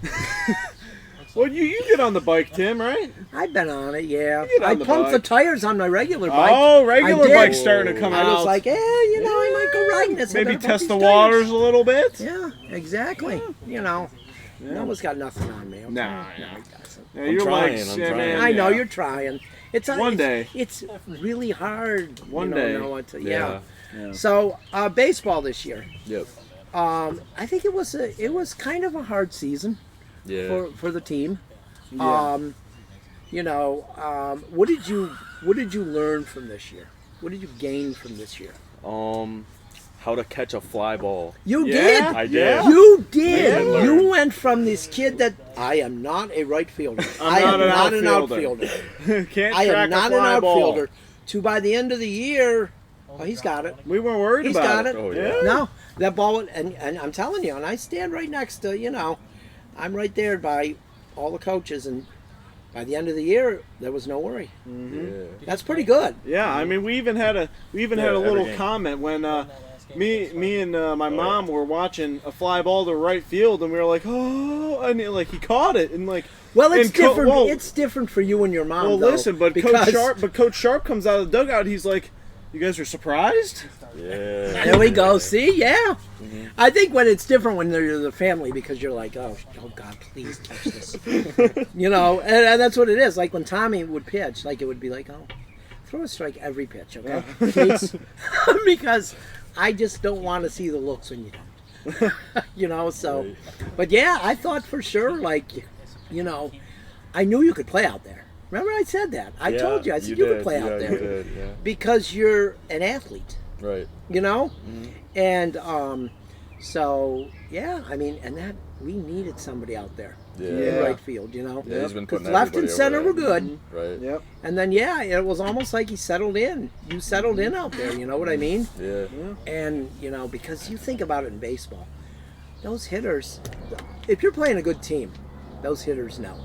Speaker 2: well, you get on the bike, Tim, right?
Speaker 1: I've been on it. Yeah.
Speaker 2: You get on
Speaker 1: I
Speaker 2: the
Speaker 1: pumped the
Speaker 2: bike.
Speaker 1: tires on my regular bike.
Speaker 2: Oh, regular
Speaker 1: I did.
Speaker 2: bike's starting to come
Speaker 1: I
Speaker 2: out.
Speaker 1: was like, you know, I might go riding this. I
Speaker 2: maybe
Speaker 1: better pump
Speaker 2: test
Speaker 1: these
Speaker 2: the
Speaker 1: tires.
Speaker 2: waters a little bit.
Speaker 1: Yeah, exactly. You know, Noah's got nothing on me. Okay?
Speaker 2: Nah,
Speaker 1: No,
Speaker 2: nah.
Speaker 1: he doesn't.
Speaker 2: Yeah,
Speaker 8: I'm
Speaker 2: you're
Speaker 8: trying,
Speaker 2: like,
Speaker 8: I'm
Speaker 2: yeah,
Speaker 8: trying.
Speaker 2: man,
Speaker 1: I know
Speaker 2: yeah.
Speaker 1: you're trying. It's
Speaker 2: One day.
Speaker 1: It's really hard.
Speaker 2: One
Speaker 1: you know,
Speaker 2: day.
Speaker 1: Noah, to,
Speaker 8: Yeah.
Speaker 1: yeah. So baseball this year.
Speaker 8: Yep.
Speaker 1: I think it was kind of a hard season
Speaker 8: Yeah.
Speaker 1: for the team.
Speaker 2: Yeah.
Speaker 1: You know, what did you learn from this year? What did you gain from this year?
Speaker 8: How to catch a fly ball.
Speaker 1: You
Speaker 2: Yeah?
Speaker 1: did.
Speaker 8: I did.
Speaker 2: Yeah.
Speaker 1: You did.
Speaker 8: Yeah.
Speaker 1: You went from this kid that I am not a right fielder. I am not an outfielder.
Speaker 2: Can't
Speaker 1: I
Speaker 2: track
Speaker 1: am not
Speaker 2: a
Speaker 1: an
Speaker 2: fly
Speaker 1: outfielder.
Speaker 2: ball.
Speaker 1: To by the end of the year, oh, he's got it.
Speaker 2: We weren't worried
Speaker 1: He's
Speaker 2: about
Speaker 1: got it.
Speaker 8: Oh, yeah.
Speaker 1: No, that ball, and I'm telling you, and I stand right next to, you know, I'm right there by all the coaches, and by the end of the year, there was no worry.
Speaker 8: Yeah.
Speaker 1: That's pretty good.
Speaker 2: Yeah, I mean, we even had a
Speaker 8: every
Speaker 2: little
Speaker 8: game.
Speaker 2: comment when me and my mom were watching a fly ball to right field, and we were like, oh, and like he caught it, and like.
Speaker 1: Well, it's
Speaker 2: and Co-
Speaker 1: different.
Speaker 2: well-
Speaker 1: it's different for you and your mom.
Speaker 2: Well,
Speaker 1: though,
Speaker 2: listen, but
Speaker 1: because
Speaker 2: Coach Sharp, comes out of the dugout. He's like, You guys are surprised?
Speaker 8: Yeah.
Speaker 1: There we go. See, yeah. I think when it's different when they're the family because you're like, oh God, please touch this. You know, and that's what it is. Like when Tommy would pitch, like it would be like, oh, throw a strike every pitch, okay? Please. Because I just don't want to see the looks when you don't. You know, so. But yeah, I thought for sure, like, you know, I knew you could play out there. Remember I said that? I told you. I said you could play out there.
Speaker 8: You did, yeah.
Speaker 1: Because you're an athlete.
Speaker 8: Right.
Speaker 1: You know? And so, yeah, I mean, and that we needed somebody out there in right field, you know?
Speaker 8: Yeah, he's been putting
Speaker 1: left and
Speaker 8: everybody
Speaker 1: center
Speaker 8: over
Speaker 1: were
Speaker 8: there.
Speaker 1: good.
Speaker 8: Right.
Speaker 2: Yep.
Speaker 1: And then, yeah, it was almost like he settled in. You settled in out there, you know what I mean?
Speaker 8: Yeah.
Speaker 1: And, you know, because you think about it in baseball, those hitters, if you're playing a good team, those hitters know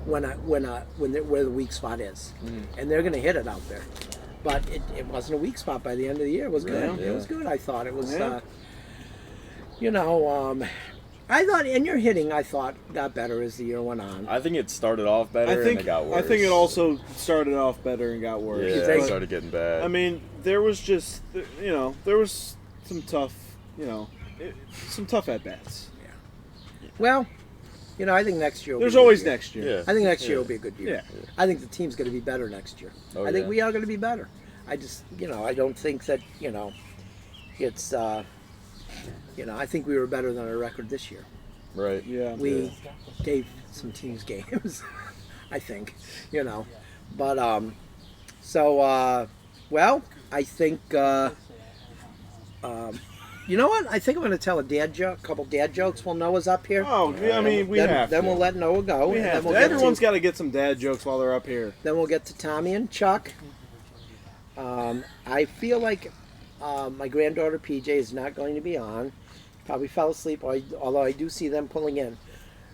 Speaker 1: where the weak spot is. And they're going to hit it out there. But it wasn't a weak spot by the end of the year. It was good.
Speaker 8: Yeah.
Speaker 1: It was good, I thought. It was, you know, I thought, and your hitting, I thought, got better as the year went on.
Speaker 8: I think it started off better and it got worse.
Speaker 2: I think it also started off better and got worse.
Speaker 8: Yeah,
Speaker 1: think-
Speaker 8: it started getting bad.
Speaker 2: I mean, there was just, you know, there was some tough, you know, some tough at bats.
Speaker 1: Well, you know, I think next year will
Speaker 2: There's
Speaker 1: be a good
Speaker 2: always
Speaker 1: year.
Speaker 2: next year.
Speaker 8: yeah.
Speaker 1: I think next year will be a good year.
Speaker 2: Yeah.
Speaker 1: I think the team's going to be better next year.
Speaker 8: Oh,
Speaker 1: I think
Speaker 8: yeah.
Speaker 1: we are going to be better. I just, you know, I don't think that, you know, it's, you know, I think we were better than our record this year.
Speaker 8: Right.
Speaker 2: Yeah.
Speaker 1: We gave some teams games, I think, you know. But, well, I think, you know what? I think I'm going to tell a couple dad jokes while Noah's up here.
Speaker 2: Oh, yeah, I mean, we
Speaker 1: then,
Speaker 2: have
Speaker 1: Then
Speaker 2: to.
Speaker 1: we'll let Noah go.
Speaker 2: We
Speaker 1: and
Speaker 2: have
Speaker 1: then we'll
Speaker 2: to.
Speaker 1: get
Speaker 2: Everyone's
Speaker 1: to,
Speaker 2: got to get some dad jokes while they're up here.
Speaker 1: Then we'll get to Tommy and Chuck. I feel like my granddaughter PJ is not going to be on. Probably fell asleep, although I do see them pulling in.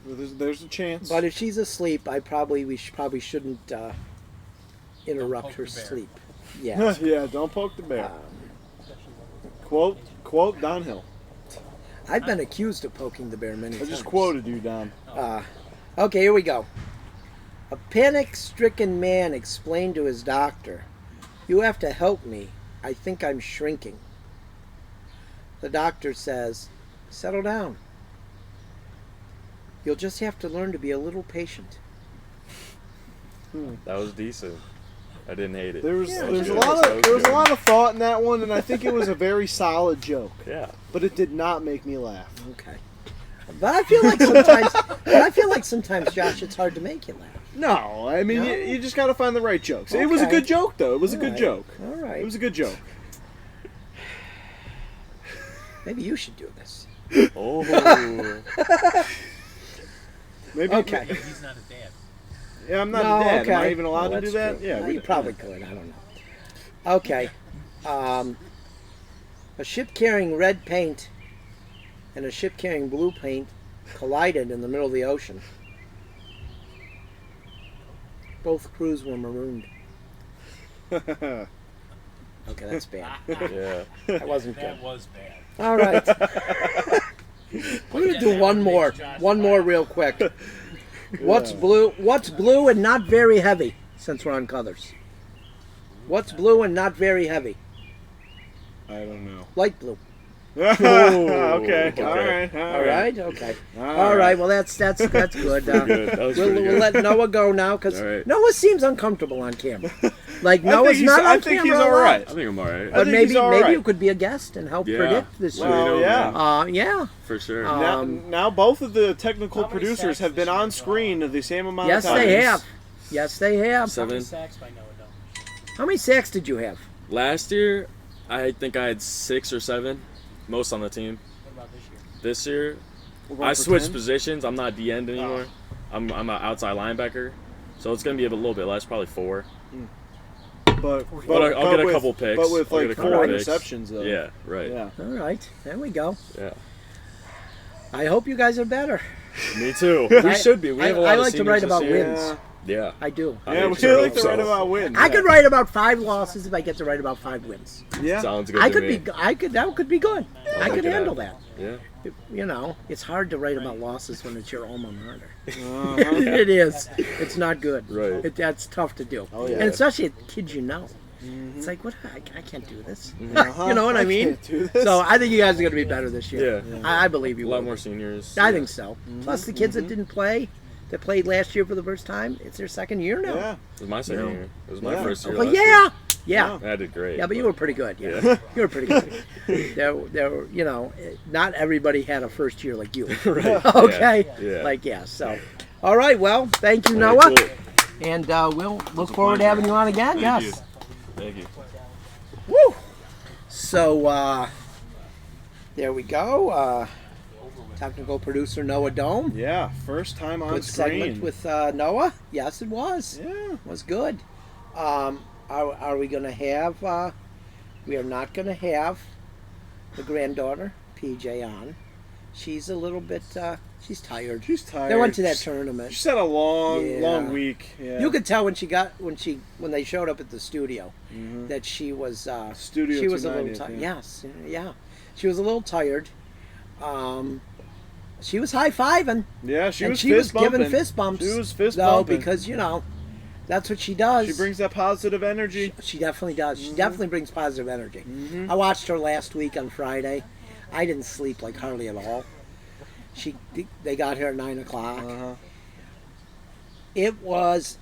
Speaker 2: There's a chance.
Speaker 1: But if she's asleep, we probably shouldn't interrupt her sleep. Yeah.
Speaker 2: Yeah, don't poke the bear. Quote Don Hill.
Speaker 1: I've been accused of poking the bear many
Speaker 2: I
Speaker 1: times.
Speaker 2: just quoted you, Don.
Speaker 1: Okay, here we go. A panic-stricken man explained to his doctor, "You have to help me. I think I'm shrinking." The doctor says, "Settle down. You'll just have to learn to be a little patient."
Speaker 8: That was decent. I didn't hate it.
Speaker 2: There was
Speaker 8: That was
Speaker 2: a
Speaker 8: good.
Speaker 2: lot
Speaker 8: That
Speaker 2: of there was a
Speaker 8: good.
Speaker 2: lot of thought in that one, and I think it was a very solid joke.
Speaker 8: Yeah.
Speaker 2: But it did not make me laugh.
Speaker 1: Okay. But I feel like sometimes, Josh, it's hard to make you laugh.
Speaker 2: No, I mean
Speaker 1: No?
Speaker 2: you just got to find the right jokes. It was a
Speaker 1: Okay.
Speaker 2: good joke, though. It was a good
Speaker 1: right.
Speaker 2: joke.
Speaker 1: All right.
Speaker 2: It was a good joke.
Speaker 1: Maybe you should do this.
Speaker 8: Oh.
Speaker 2: Maybe.
Speaker 1: Okay.
Speaker 5: He's not a dad.
Speaker 2: Yeah, I'm not
Speaker 1: No,
Speaker 2: a dad.
Speaker 1: okay.
Speaker 2: Am I even allowed
Speaker 1: Well,
Speaker 2: to do
Speaker 1: that's
Speaker 2: that?
Speaker 1: true.
Speaker 2: Yeah,
Speaker 1: Well, you probably could. I don't know. Okay. A ship carrying red paint and a ship carrying blue paint collided in the middle of the ocean. Both crews were marooned. Okay, that's bad.
Speaker 8: Yeah.
Speaker 1: That wasn't good.
Speaker 5: That was bad.
Speaker 1: All right. We're gonna do one more. One more real quick. What's blue? What's blue and not very heavy? Since we're on colors. What's blue and not very heavy?
Speaker 2: I don't know.
Speaker 1: Light blue.
Speaker 2: Okay.
Speaker 8: Okay.
Speaker 2: All right.
Speaker 1: All right. Okay.
Speaker 2: All
Speaker 1: All right. Well, that's good.
Speaker 8: Good. That was
Speaker 1: We'll
Speaker 8: pretty good.
Speaker 1: let Noah go now because
Speaker 8: All right.
Speaker 1: Noah seems uncomfortable on camera. Like
Speaker 2: I
Speaker 1: Noah's
Speaker 2: think
Speaker 1: not on
Speaker 2: I think
Speaker 1: camera
Speaker 2: he's
Speaker 1: a
Speaker 2: all
Speaker 1: lot.
Speaker 2: right.
Speaker 8: I think I'm alright.
Speaker 1: But
Speaker 2: think he's
Speaker 1: maybe
Speaker 2: all
Speaker 1: maybe
Speaker 2: right.
Speaker 1: you could be a guest and help
Speaker 8: Yeah.
Speaker 1: predict this
Speaker 8: Well,
Speaker 1: year.
Speaker 2: Oh,
Speaker 8: you know,
Speaker 2: yeah.
Speaker 8: man,
Speaker 1: Yeah.
Speaker 8: for sure.
Speaker 2: Now both of the technical
Speaker 5: How many
Speaker 2: producers
Speaker 5: sacks
Speaker 2: have been
Speaker 5: this year,
Speaker 2: on
Speaker 5: Noah?
Speaker 2: screen the same amount
Speaker 1: Yes,
Speaker 2: of times.
Speaker 1: they have. Yes, they have.
Speaker 5: How many
Speaker 8: 7.
Speaker 5: sacks by Noah Dome?
Speaker 1: How many sacks did you have?
Speaker 8: Last year, I think I had 6 or 7, most on the team.
Speaker 5: What about this year?
Speaker 8: This year,
Speaker 2: We're going
Speaker 8: I
Speaker 2: for
Speaker 8: switched
Speaker 2: 10?
Speaker 8: positions. I'm not D-end anymore.
Speaker 2: Oh.
Speaker 8: I'm an outside linebacker, so it's gonna be a little bit less, probably 4.
Speaker 2: But
Speaker 8: I'll get a
Speaker 2: with-
Speaker 8: couple picks.
Speaker 2: But with
Speaker 8: I'll get
Speaker 2: like
Speaker 8: a
Speaker 2: 4
Speaker 8: couple picks.
Speaker 2: interceptions, though.
Speaker 8: Yeah, right.
Speaker 2: Yeah.
Speaker 1: All right. There we go.
Speaker 8: Yeah.
Speaker 1: I hope you guys are better.
Speaker 8: Me too.
Speaker 1: I-
Speaker 8: We should be. We have a lot
Speaker 1: I
Speaker 8: of
Speaker 1: like to
Speaker 8: seniors
Speaker 1: write
Speaker 8: this
Speaker 1: about
Speaker 8: year.
Speaker 1: wins.
Speaker 8: Yeah.
Speaker 1: I do.
Speaker 2: Yeah, we
Speaker 8: sure
Speaker 2: like to
Speaker 8: hope
Speaker 2: write
Speaker 8: so.
Speaker 2: about wins.
Speaker 1: I could write about 5 losses if I get to write about 5 wins.
Speaker 2: Yeah.
Speaker 8: Sounds good
Speaker 1: I
Speaker 8: to
Speaker 1: could
Speaker 8: me.
Speaker 1: be. I could. That could be good. I
Speaker 8: like
Speaker 1: could
Speaker 8: that.
Speaker 1: handle that.
Speaker 8: Yeah.
Speaker 1: You know, it's hard to write about losses when it's your alma mater.
Speaker 2: Uh-huh.
Speaker 1: It is. It's not good.
Speaker 8: Right.
Speaker 1: That's tough to do.
Speaker 2: Oh, yeah.
Speaker 1: And especially at kids you know. It's like, what? I can't do this.
Speaker 2: Uh-huh.
Speaker 1: You know what I mean?
Speaker 2: can't do this.
Speaker 1: So I think you guys are going to be better this year.
Speaker 8: Yeah.
Speaker 1: I believe you
Speaker 8: A lot
Speaker 1: will.
Speaker 8: more seniors.
Speaker 1: I think so. Plus, the kids that didn't play, that played last year for the first time, it's their second year now.
Speaker 2: Yeah.
Speaker 8: It was my second year. It was my
Speaker 2: Yeah.
Speaker 8: first year.
Speaker 1: Well,
Speaker 8: last
Speaker 1: yeah.
Speaker 8: year.
Speaker 1: Yeah.
Speaker 8: I did great.
Speaker 1: Yeah, but you were pretty good. Yeah,
Speaker 8: Yeah.
Speaker 1: you were pretty good. there were, you know, not everybody had a first year like you.
Speaker 2: Right.
Speaker 1: Okay.
Speaker 8: Yeah.
Speaker 1: Like So, all right. Well, thank you,
Speaker 8: All
Speaker 1: Noah,
Speaker 8: right, cool.
Speaker 1: and we'll look forward to having you on again. Yes.
Speaker 8: Thank you.
Speaker 1: Woo. So there we go. Technical producer Noah Dome.
Speaker 2: Yeah, first time on
Speaker 1: Good
Speaker 2: screen.
Speaker 1: segment with Noah. Yes, it was.
Speaker 2: Yeah.
Speaker 1: It was good. Are we going to have? We are not going to have the granddaughter PJ on. She's a little bit. She's tired.
Speaker 2: She's tired.
Speaker 1: They went to that tournament.
Speaker 2: She's had a long,
Speaker 1: Yeah.
Speaker 2: long week. Yeah.
Speaker 1: You could tell when they showed up at the studio that she was.
Speaker 2: Studio
Speaker 1: She was a little
Speaker 2: 290,
Speaker 1: tired.
Speaker 2: yeah.
Speaker 1: Yes. Yeah. She was a little tired. She was high fiving.
Speaker 2: Yeah, she
Speaker 1: and
Speaker 2: was
Speaker 1: she
Speaker 2: fist
Speaker 1: was giving
Speaker 2: bumping.
Speaker 1: fist bumps.
Speaker 2: She was fist
Speaker 1: No,
Speaker 2: bumping.
Speaker 1: because that's what she does.
Speaker 2: She brings that positive energy.
Speaker 1: She definitely does. She definitely brings positive energy. I watched her last week on Friday. I didn't sleep like hardly at all. They got here at 9 o'clock. It was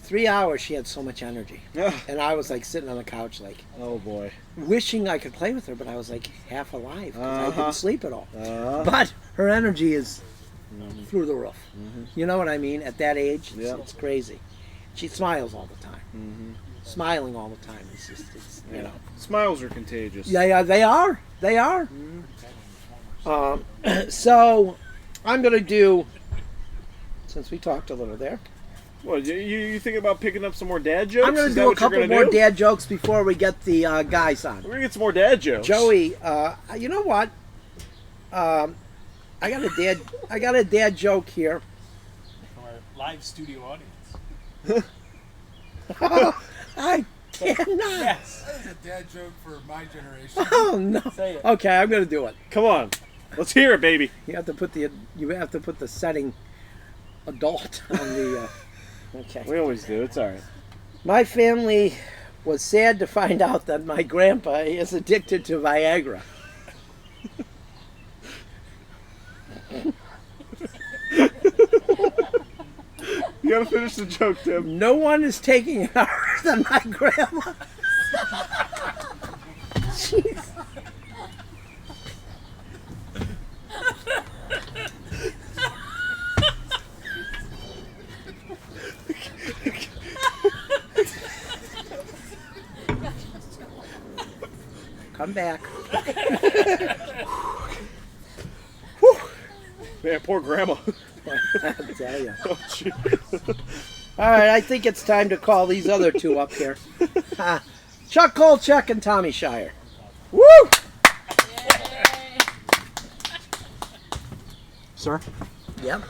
Speaker 1: 3 hours. She had so much energy, and I was like sitting on the couch, like
Speaker 2: Oh boy.
Speaker 1: wishing I could play with her, but I was like half alive because I didn't sleep at all. But her energy is through the roof. You know what I mean? At that age,
Speaker 2: Yeah.
Speaker 1: it's crazy. She smiles all the time. Smiling all the time. It's just, you know.
Speaker 2: Smiles are contagious.
Speaker 1: Yeah, they are. They are. So, I'm going to do, since we talked a little there,
Speaker 2: What, you think about picking up some more dad jokes?
Speaker 1: I'm going
Speaker 2: Is
Speaker 1: to
Speaker 2: that
Speaker 1: do a
Speaker 2: what you're
Speaker 1: couple
Speaker 2: gonna
Speaker 1: more
Speaker 2: do?
Speaker 1: dad jokes before we get the guys on.
Speaker 2: We're going to get some more dad jokes.
Speaker 1: Joey, you know what? I got a dad joke here.
Speaker 5: From our live studio audience.
Speaker 1: I cannot.
Speaker 5: Yes.
Speaker 9: That is a dad joke for my generation.
Speaker 1: Oh no.
Speaker 5: Say it.
Speaker 1: Okay, I'm going to do it.
Speaker 2: Come on. Let's hear it, baby.
Speaker 1: You have to put the setting adult on the. Okay.
Speaker 2: We always do. It's all right.
Speaker 1: My family was sad to find out that my grandpa is addicted to Viagra.
Speaker 2: You got to finish the joke, Tim.
Speaker 1: No one is taking it harder than my grandma. Jeez. Come back.
Speaker 2: Man, poor grandma.
Speaker 1: I tell you.
Speaker 2: Oh, gee.
Speaker 1: All right, I think it's time to call these other two up here. Chuck Kolchak and Tommy Shire. Woo!
Speaker 6: Sir?
Speaker 1: Yep.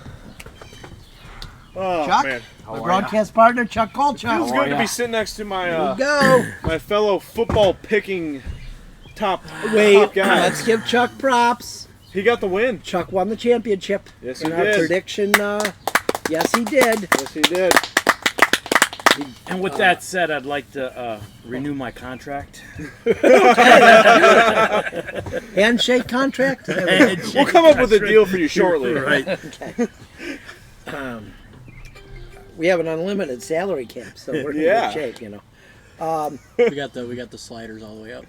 Speaker 2: Oh,
Speaker 1: Chuck?
Speaker 2: man.
Speaker 1: My broadcast partner, Chuck Kolchak.
Speaker 2: Feels good to be sitting next to my
Speaker 1: Here we go.
Speaker 2: my fellow football picking top
Speaker 1: Wait,
Speaker 2: guy.
Speaker 1: let's give Chuck props.
Speaker 2: He got the win.
Speaker 1: Chuck won the championship.
Speaker 2: Yes, he
Speaker 1: in our
Speaker 2: did.
Speaker 1: prediction. Yes, he did.
Speaker 2: Yes, he did.
Speaker 3: And with that said, I'd like to renew my contract.
Speaker 1: Handshake contract?
Speaker 2: We'll come up with a deal for you shortly.
Speaker 3: Right.
Speaker 1: Okay. We have an unlimited salary cap, so we're in
Speaker 2: Yeah.
Speaker 1: good shape, you know.
Speaker 6: We got the sliders all the way up.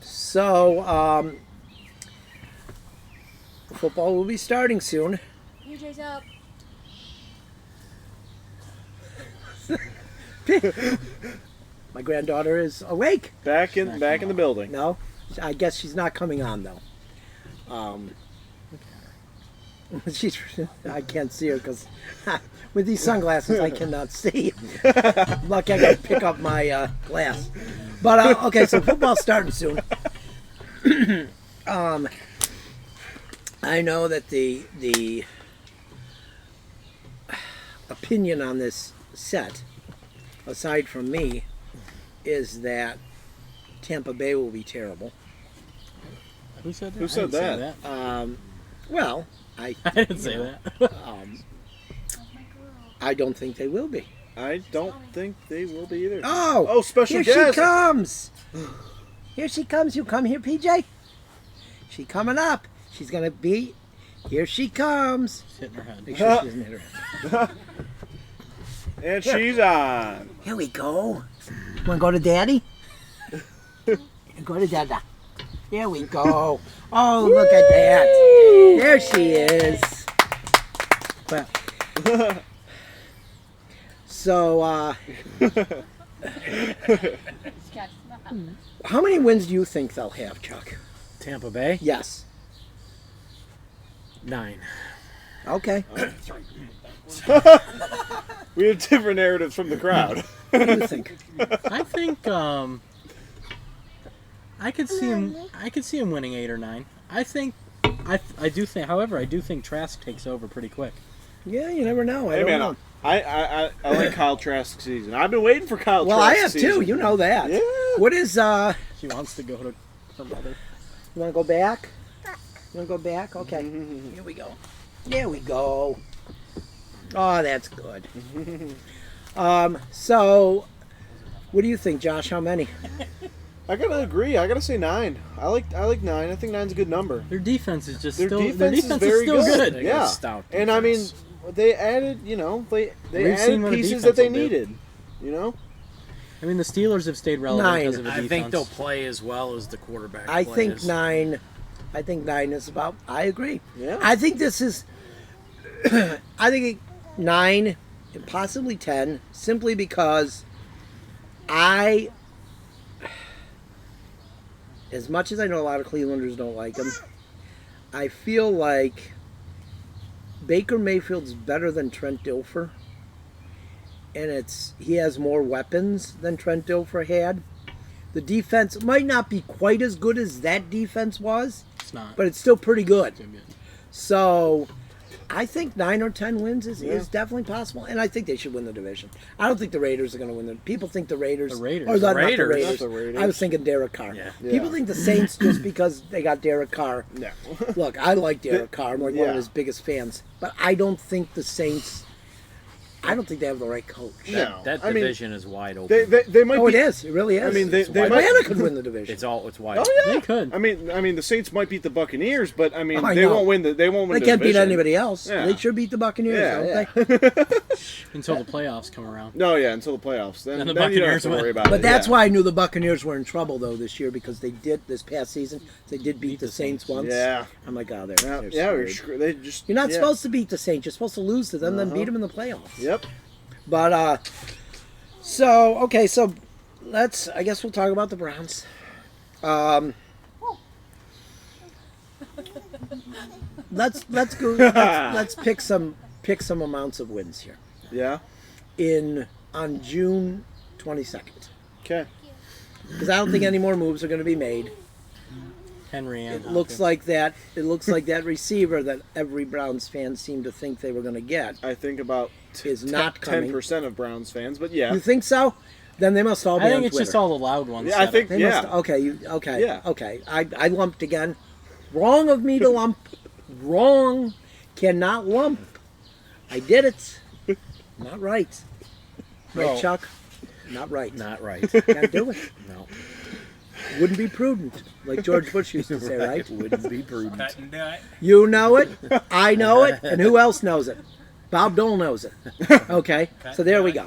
Speaker 1: So, football will be starting soon.
Speaker 10: PJ's up.
Speaker 1: My granddaughter is awake.
Speaker 2: Back in the building.
Speaker 1: No, I guess she's not coming on though. She's. I can't see her because with these sunglasses I cannot see. Lucky I got to pick up my glass. But okay, so football's starting soon. I know that the opinion on this set, aside from me, is that Tampa Bay will be terrible.
Speaker 6: Who said that?
Speaker 2: Who said
Speaker 6: I didn't
Speaker 2: that?
Speaker 6: say
Speaker 1: Well, I
Speaker 6: I didn't say that.
Speaker 10: That's my girl.
Speaker 1: I don't think they will be.
Speaker 2: I don't think they will be either.
Speaker 1: Oh,
Speaker 2: special
Speaker 1: here
Speaker 2: guest.
Speaker 1: she comes. Here she comes. You come here, PJ. She coming up. She's gonna be. Here she comes.
Speaker 6: She's hitting her head.
Speaker 1: Make sure she doesn't hit her head.
Speaker 2: And she's on.
Speaker 1: Here we go. Wanna go to Daddy? Go to Dada. Here we go. Oh, look at that. There she is. Well, so, how many wins do you think they'll have, Chuck?
Speaker 3: Tampa Bay,
Speaker 1: Yes.
Speaker 3: 9.
Speaker 1: Okay.
Speaker 2: We have different narratives from the crowd.
Speaker 1: What do you think?
Speaker 3: I think I could see him. I could see him winning 8 or 9. I think. I do think. However, I do think Trask takes over pretty quick.
Speaker 1: Yeah, you never know. I
Speaker 2: Hey
Speaker 1: don't
Speaker 2: man,
Speaker 1: know.
Speaker 2: I like Kyle Trask's season. I've been waiting for Kyle
Speaker 1: Well, I
Speaker 2: Trask's
Speaker 1: have
Speaker 2: season.
Speaker 1: too. You know that.
Speaker 2: Yeah.
Speaker 1: What is
Speaker 6: She wants to go to her mother.
Speaker 1: You want to go back? You want to go back? Okay. Here we go. There we go. Oh, that's good. So, what do you think, Josh? How many?
Speaker 2: I gotta agree. I gotta say 9. I like 9. I think 9's a good number.
Speaker 3: Their defense is just
Speaker 2: Their
Speaker 3: still.
Speaker 2: defense
Speaker 3: Their
Speaker 2: is
Speaker 3: defense
Speaker 2: very
Speaker 3: still
Speaker 2: good.
Speaker 3: good.
Speaker 6: They got
Speaker 2: Yeah.
Speaker 6: a stout
Speaker 2: And I mean,
Speaker 6: defense.
Speaker 2: they added. They
Speaker 3: We've seen
Speaker 2: added
Speaker 3: what a
Speaker 2: pieces
Speaker 3: defense
Speaker 2: that they
Speaker 3: will do.
Speaker 2: needed. You know.
Speaker 3: I mean, the Steelers have stayed relevant
Speaker 1: 9.
Speaker 3: because of a
Speaker 5: I
Speaker 3: defense.
Speaker 5: think they'll play as well as the quarterback.
Speaker 1: I think
Speaker 5: plays.
Speaker 1: 9. I think 9 is about. I agree.
Speaker 2: Yeah.
Speaker 1: I think this is. I think 9 and possibly 10, simply because as much as I know a lot of Clevelanders don't like him, I feel like Baker Mayfield's better than Trent Dilfer, and he has more weapons than Trent Dilfer had. The defense might not be quite as good as that defense was,
Speaker 6: It's not.
Speaker 1: but it's still pretty good.
Speaker 6: It's good.
Speaker 1: So I think 9 or 10 wins is definitely possible, and I think they should win the division. I don't think the Raiders are going to win. People think the Raiders.
Speaker 3: The Raiders.
Speaker 1: Or not the
Speaker 5: Raiders.
Speaker 1: Raiders.
Speaker 2: Not the Raiders.
Speaker 1: I was thinking Derek Carr.
Speaker 3: Yeah.
Speaker 1: People think the Saints just because they got Derek Carr.
Speaker 2: No.
Speaker 1: Look, I like Derek Carr. I'm like one of
Speaker 2: Yeah.
Speaker 1: his biggest fans. But I don't think the Saints. I don't think they have the right coach.
Speaker 2: No.
Speaker 5: That
Speaker 2: I mean,
Speaker 5: division is wide open.
Speaker 2: they might
Speaker 1: Oh,
Speaker 2: be.
Speaker 1: it is. It really is.
Speaker 2: I mean, they
Speaker 1: Atlanta
Speaker 2: might.
Speaker 1: could win the division.
Speaker 5: It's wide.
Speaker 2: Oh
Speaker 5: open.
Speaker 2: yeah.
Speaker 3: They could.
Speaker 2: I mean, the Saints might beat the Buccaneers, but I mean,
Speaker 1: Oh, I
Speaker 2: they
Speaker 1: know.
Speaker 2: won't win the. They won't win
Speaker 1: They
Speaker 2: the
Speaker 1: can't beat
Speaker 2: division.
Speaker 1: anybody else.
Speaker 2: Yeah.
Speaker 1: They should beat the Buccaneers,
Speaker 2: Yeah,
Speaker 1: don't they?
Speaker 3: Until the playoffs come around.
Speaker 2: No, yeah, until the playoffs. Then
Speaker 3: And the
Speaker 2: then you don't have
Speaker 3: Buccaneers
Speaker 2: to
Speaker 3: win.
Speaker 2: worry about it.
Speaker 1: But that's
Speaker 2: yeah.
Speaker 1: why I knew the Buccaneers were in trouble though this year, because they did this past season. They did beat the Saints once.
Speaker 2: Yeah.
Speaker 1: I'm like, oh,
Speaker 2: Yeah,
Speaker 1: they're
Speaker 2: we're
Speaker 1: screwed.
Speaker 2: They just.
Speaker 1: You're not
Speaker 2: yeah.
Speaker 1: supposed to beat the Saints. You're supposed to lose to them, then beat them in the playoffs.
Speaker 2: Yep.
Speaker 1: But so I guess we'll talk about the Browns. Let's go. Let's pick some amounts of wins here
Speaker 2: Yeah.
Speaker 1: on June 22nd,
Speaker 2: Okay.
Speaker 1: because I don't think any more moves are going to be made.
Speaker 3: Henry and
Speaker 1: It looks like that. It looks like that receiver that every Browns fan seemed to think they were going to get
Speaker 2: I think about
Speaker 1: is not coming.
Speaker 2: 10% of Browns fans, but yeah.
Speaker 1: You think so? Then they must all be
Speaker 3: I think
Speaker 1: on
Speaker 3: it's just
Speaker 1: Twitter.
Speaker 3: all the loud ones.
Speaker 2: Yeah, I
Speaker 3: that
Speaker 2: think
Speaker 1: They
Speaker 2: yeah.
Speaker 1: must, okay.
Speaker 2: Yeah.
Speaker 1: Okay. I lumped again. Wrong of me to lump. Wrong. Cannot lump. I did it. Not right. Right,
Speaker 3: No.
Speaker 1: Chuck? Not right.
Speaker 3: Not right.
Speaker 1: Can't do it.
Speaker 3: No.
Speaker 1: Wouldn't be prudent, like George Bush used to say, right?
Speaker 3: Wouldn't be prudent.
Speaker 5: Cut and dye.
Speaker 1: You know it. I know it. And who else knows it? Bob Dole knows it. Okay. So there we go.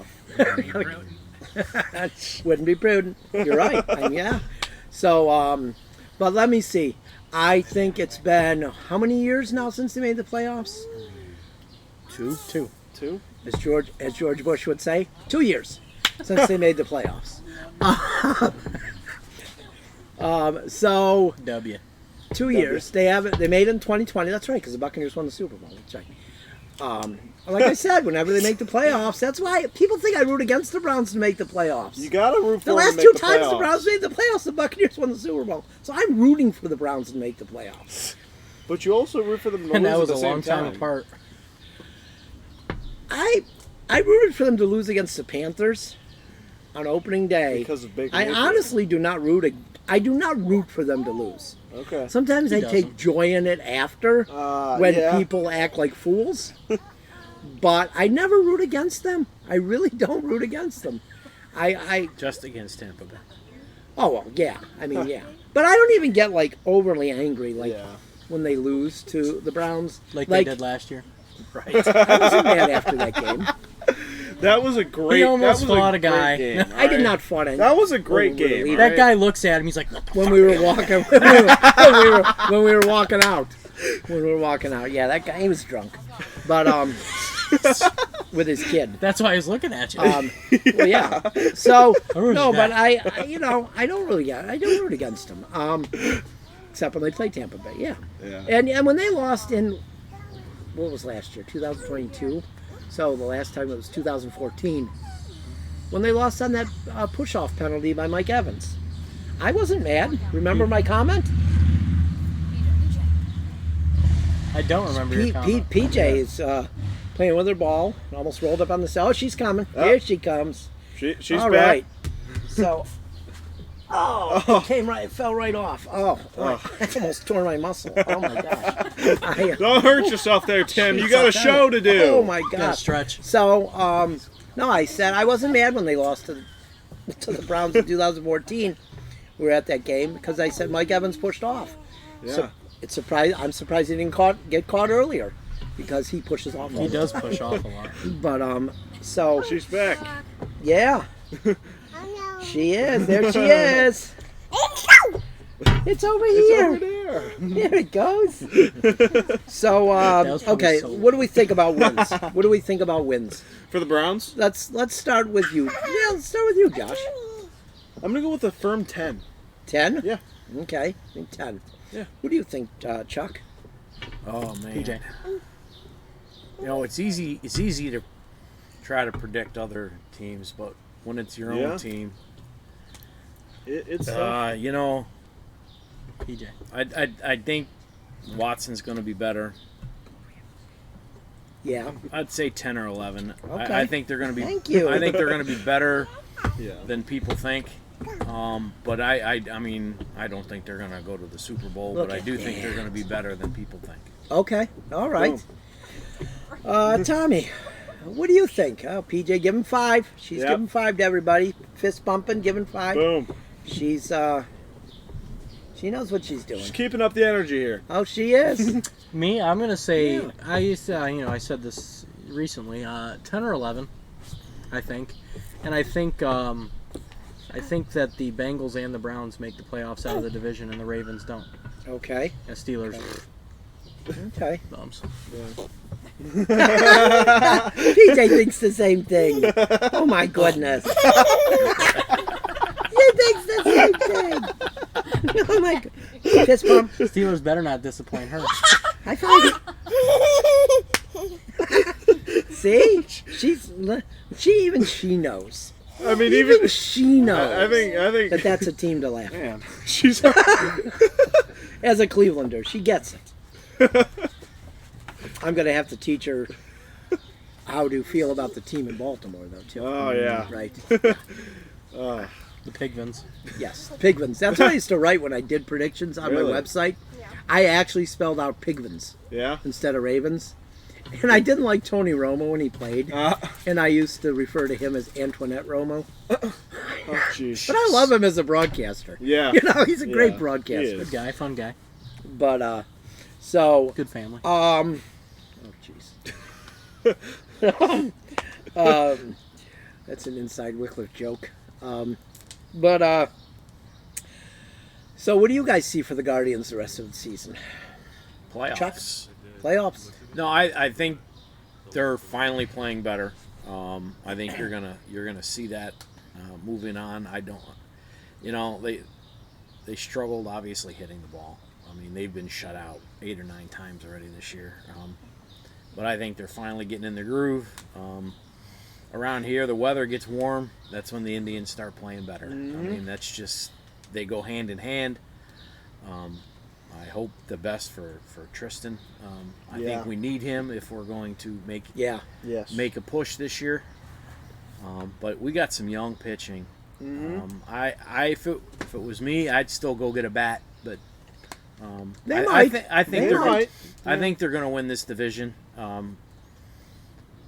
Speaker 1: Wouldn't be prudent. You're right. Yeah. So, but let me see. I think it's been how many years now since they made the playoffs? Two.
Speaker 2: Two?
Speaker 1: As George Bush would say, 2 years since they made the playoffs. So
Speaker 3: W.
Speaker 1: 2 years. They made it in 2020. That's right, because the Buccaneers won the Super Bowl. That's right. Like I said, whenever they make the playoffs, that's why people think I root against the Browns to make the playoffs.
Speaker 2: You gotta root for
Speaker 1: The
Speaker 2: them
Speaker 1: last
Speaker 2: to make
Speaker 1: two
Speaker 2: the
Speaker 1: times the
Speaker 2: playoffs.
Speaker 1: Browns made the playoffs, the Buccaneers won the Super Bowl. So I'm rooting for the Browns to make the playoffs.
Speaker 2: But you also root for them to
Speaker 3: And
Speaker 2: lose
Speaker 3: that was
Speaker 2: at
Speaker 3: a
Speaker 2: the same
Speaker 3: long time
Speaker 2: time.
Speaker 3: apart.
Speaker 1: I rooted for them to lose against the Panthers on opening day.
Speaker 2: Because of Baker
Speaker 1: I
Speaker 2: Mayfield.
Speaker 1: honestly do not root. I do not root for them to lose.
Speaker 2: Okay.
Speaker 1: Sometimes I take joy in it after when
Speaker 2: yeah.
Speaker 1: people act like fools. But I never root against them. I really don't root against them. I
Speaker 3: Just against Tampa Bay.
Speaker 1: oh well, yeah. I mean, yeah. But I don't even get like overly angry like
Speaker 2: Yeah.
Speaker 1: when they lose to the Browns.
Speaker 6: Like they did last year.
Speaker 3: Right.
Speaker 1: I wasn't mad after that game.
Speaker 2: That was a great.
Speaker 6: He almost
Speaker 2: that was
Speaker 6: fought
Speaker 2: a
Speaker 6: a guy.
Speaker 2: Great game,
Speaker 1: I did
Speaker 2: right?
Speaker 1: not fight any.
Speaker 2: That was a great
Speaker 1: Oh, really?
Speaker 2: game.
Speaker 6: That
Speaker 2: right?
Speaker 6: guy looks at him. He's like,
Speaker 1: When we were walking, when we were walking out, yeah, that guy he was drunk, but with his kid.
Speaker 6: that's why he's looking at you.
Speaker 1: Well, yeah. So
Speaker 6: Who's
Speaker 1: no, but
Speaker 6: that?
Speaker 1: I don't root against them. Except when they play Tampa Bay, yeah.
Speaker 2: Yeah.
Speaker 1: And when they lost in what was last year, 2022. So the last time it was 2014. When they lost on that push-off penalty by Mike Evans, I wasn't mad. Remember my comment?
Speaker 6: I don't remember your comment.
Speaker 1: PJ is playing with her ball, almost rolled up on the cell. Oh, she's coming.
Speaker 2: Oh.
Speaker 1: Here she comes.
Speaker 2: She's
Speaker 1: All
Speaker 2: back.
Speaker 1: right. So, it fell right off. Oh, I almost tore my muscle. Oh my gosh.
Speaker 2: Don't hurt yourself there, Tim. You got a show to do.
Speaker 1: Oh my
Speaker 6: Gotta
Speaker 1: gosh.
Speaker 6: stretch.
Speaker 1: So, no, I said I wasn't mad when they lost to the Browns in 2014. We were at that game because I said Mike Evans pushed off.
Speaker 2: Yeah.
Speaker 1: So I'm surprised he didn't get caught earlier because he pushes off. all
Speaker 6: He
Speaker 1: the
Speaker 6: does push off a lot.
Speaker 1: But so
Speaker 2: She's back.
Speaker 1: yeah, she is. There she is. It's over here.
Speaker 2: Over there.
Speaker 1: There it goes. So
Speaker 6: was probably
Speaker 1: okay,
Speaker 6: so-
Speaker 1: what do we think about wins? What do we think about wins?
Speaker 2: For the Browns,
Speaker 1: Let's start with you. Yeah, let's start with you, Josh.
Speaker 2: I'm gonna go with a firm 10.
Speaker 1: 10?
Speaker 2: Yeah.
Speaker 1: Okay, I think 10.
Speaker 2: Yeah.
Speaker 1: What do you think, Chuck?
Speaker 3: Oh man.
Speaker 6: PJ.
Speaker 3: You know, it's easy to try to predict other teams, but when it's your
Speaker 2: Yeah.
Speaker 3: own team,
Speaker 2: It's tough.
Speaker 3: you know,
Speaker 6: PJ.
Speaker 3: I think Watson's going to be better.
Speaker 1: Yeah.
Speaker 3: I'd say 10 or 11.
Speaker 1: Okay.
Speaker 3: I think they're going to be.
Speaker 1: Thank you.
Speaker 3: I think they're going to be better
Speaker 2: Yeah.
Speaker 3: than people think. But I mean, I don't think they're going to go to the Super Bowl.
Speaker 1: Look
Speaker 3: but I
Speaker 1: at
Speaker 3: do think
Speaker 1: that.
Speaker 3: they're going to be better than people think.
Speaker 1: Okay. All right. Tommy, what do you think? Oh, PJ, give him 5. She's
Speaker 2: Yep.
Speaker 1: giving 5 to everybody. Fist bumping, giving 5.
Speaker 2: Boom.
Speaker 1: She's she knows what she's doing.
Speaker 2: Just keeping up the energy here.
Speaker 1: Oh, she is.
Speaker 6: Me, I'm gonna say
Speaker 1: Yeah.
Speaker 6: I said this recently. 10 or 11, I think, and I think that the Bengals and the Browns make the playoffs out of the division, and the Ravens don't.
Speaker 1: Okay.
Speaker 6: The Steelers
Speaker 1: Okay.
Speaker 6: thumbs.
Speaker 1: PJ thinks the same thing. Oh my goodness. He thinks the same thing. Oh my god. Fist bump.
Speaker 6: Steelers better not disappoint her.
Speaker 1: I found it. See? She knows.
Speaker 2: I mean,
Speaker 1: Even
Speaker 2: even
Speaker 1: she knows
Speaker 2: I think
Speaker 1: that that's a team to laugh at.
Speaker 2: man, she's
Speaker 1: As a Clevelander, she gets it. I'm going to have to teach her how to feel about the team in Baltimore, though, too.
Speaker 2: Oh, yeah.
Speaker 1: Right.
Speaker 6: The Pigvins.
Speaker 1: Yes, Pigvins. That's what I used to write when I did predictions on
Speaker 2: Really?
Speaker 1: my website. I actually spelled out Pigvins
Speaker 2: yeah.
Speaker 1: instead of Ravens. And I didn't like Tony Romo when he played. And I used to refer to him as Antoinette Romo.
Speaker 2: Oh jeez.
Speaker 1: But I love him as a broadcaster.
Speaker 2: Yeah.
Speaker 1: You know, he's a great
Speaker 2: Yeah,
Speaker 1: broadcaster.
Speaker 2: he is.
Speaker 6: Good guy, fun guy,
Speaker 1: But, so,
Speaker 6: good family.
Speaker 1: oh, jeez. That's an inside Wycliffe joke. So what do you guys see for the Guardians the rest of the season?
Speaker 3: Playoffs.
Speaker 1: Playoffs?
Speaker 3: No, I think they're finally playing better. I think you're gonna see that moving on. I don't, they struggled obviously hitting the ball. I mean, they've been shut out 8 or 9 times already this year. But I think they're finally getting in the groove. Around here, the weather gets warm. That's when the Indians start playing better. I mean, that's just they go hand in hand. I hope the best for Tristan. I
Speaker 2: Yeah.
Speaker 3: think we need him if we're going to make
Speaker 1: Yeah.
Speaker 2: Yes.
Speaker 3: make a push this year. But we got some young pitching. If it was me, I'd still go get a bat. But
Speaker 1: They
Speaker 3: I
Speaker 1: might.
Speaker 3: think
Speaker 1: They
Speaker 3: they're
Speaker 1: might.
Speaker 3: I think they're going to win this division.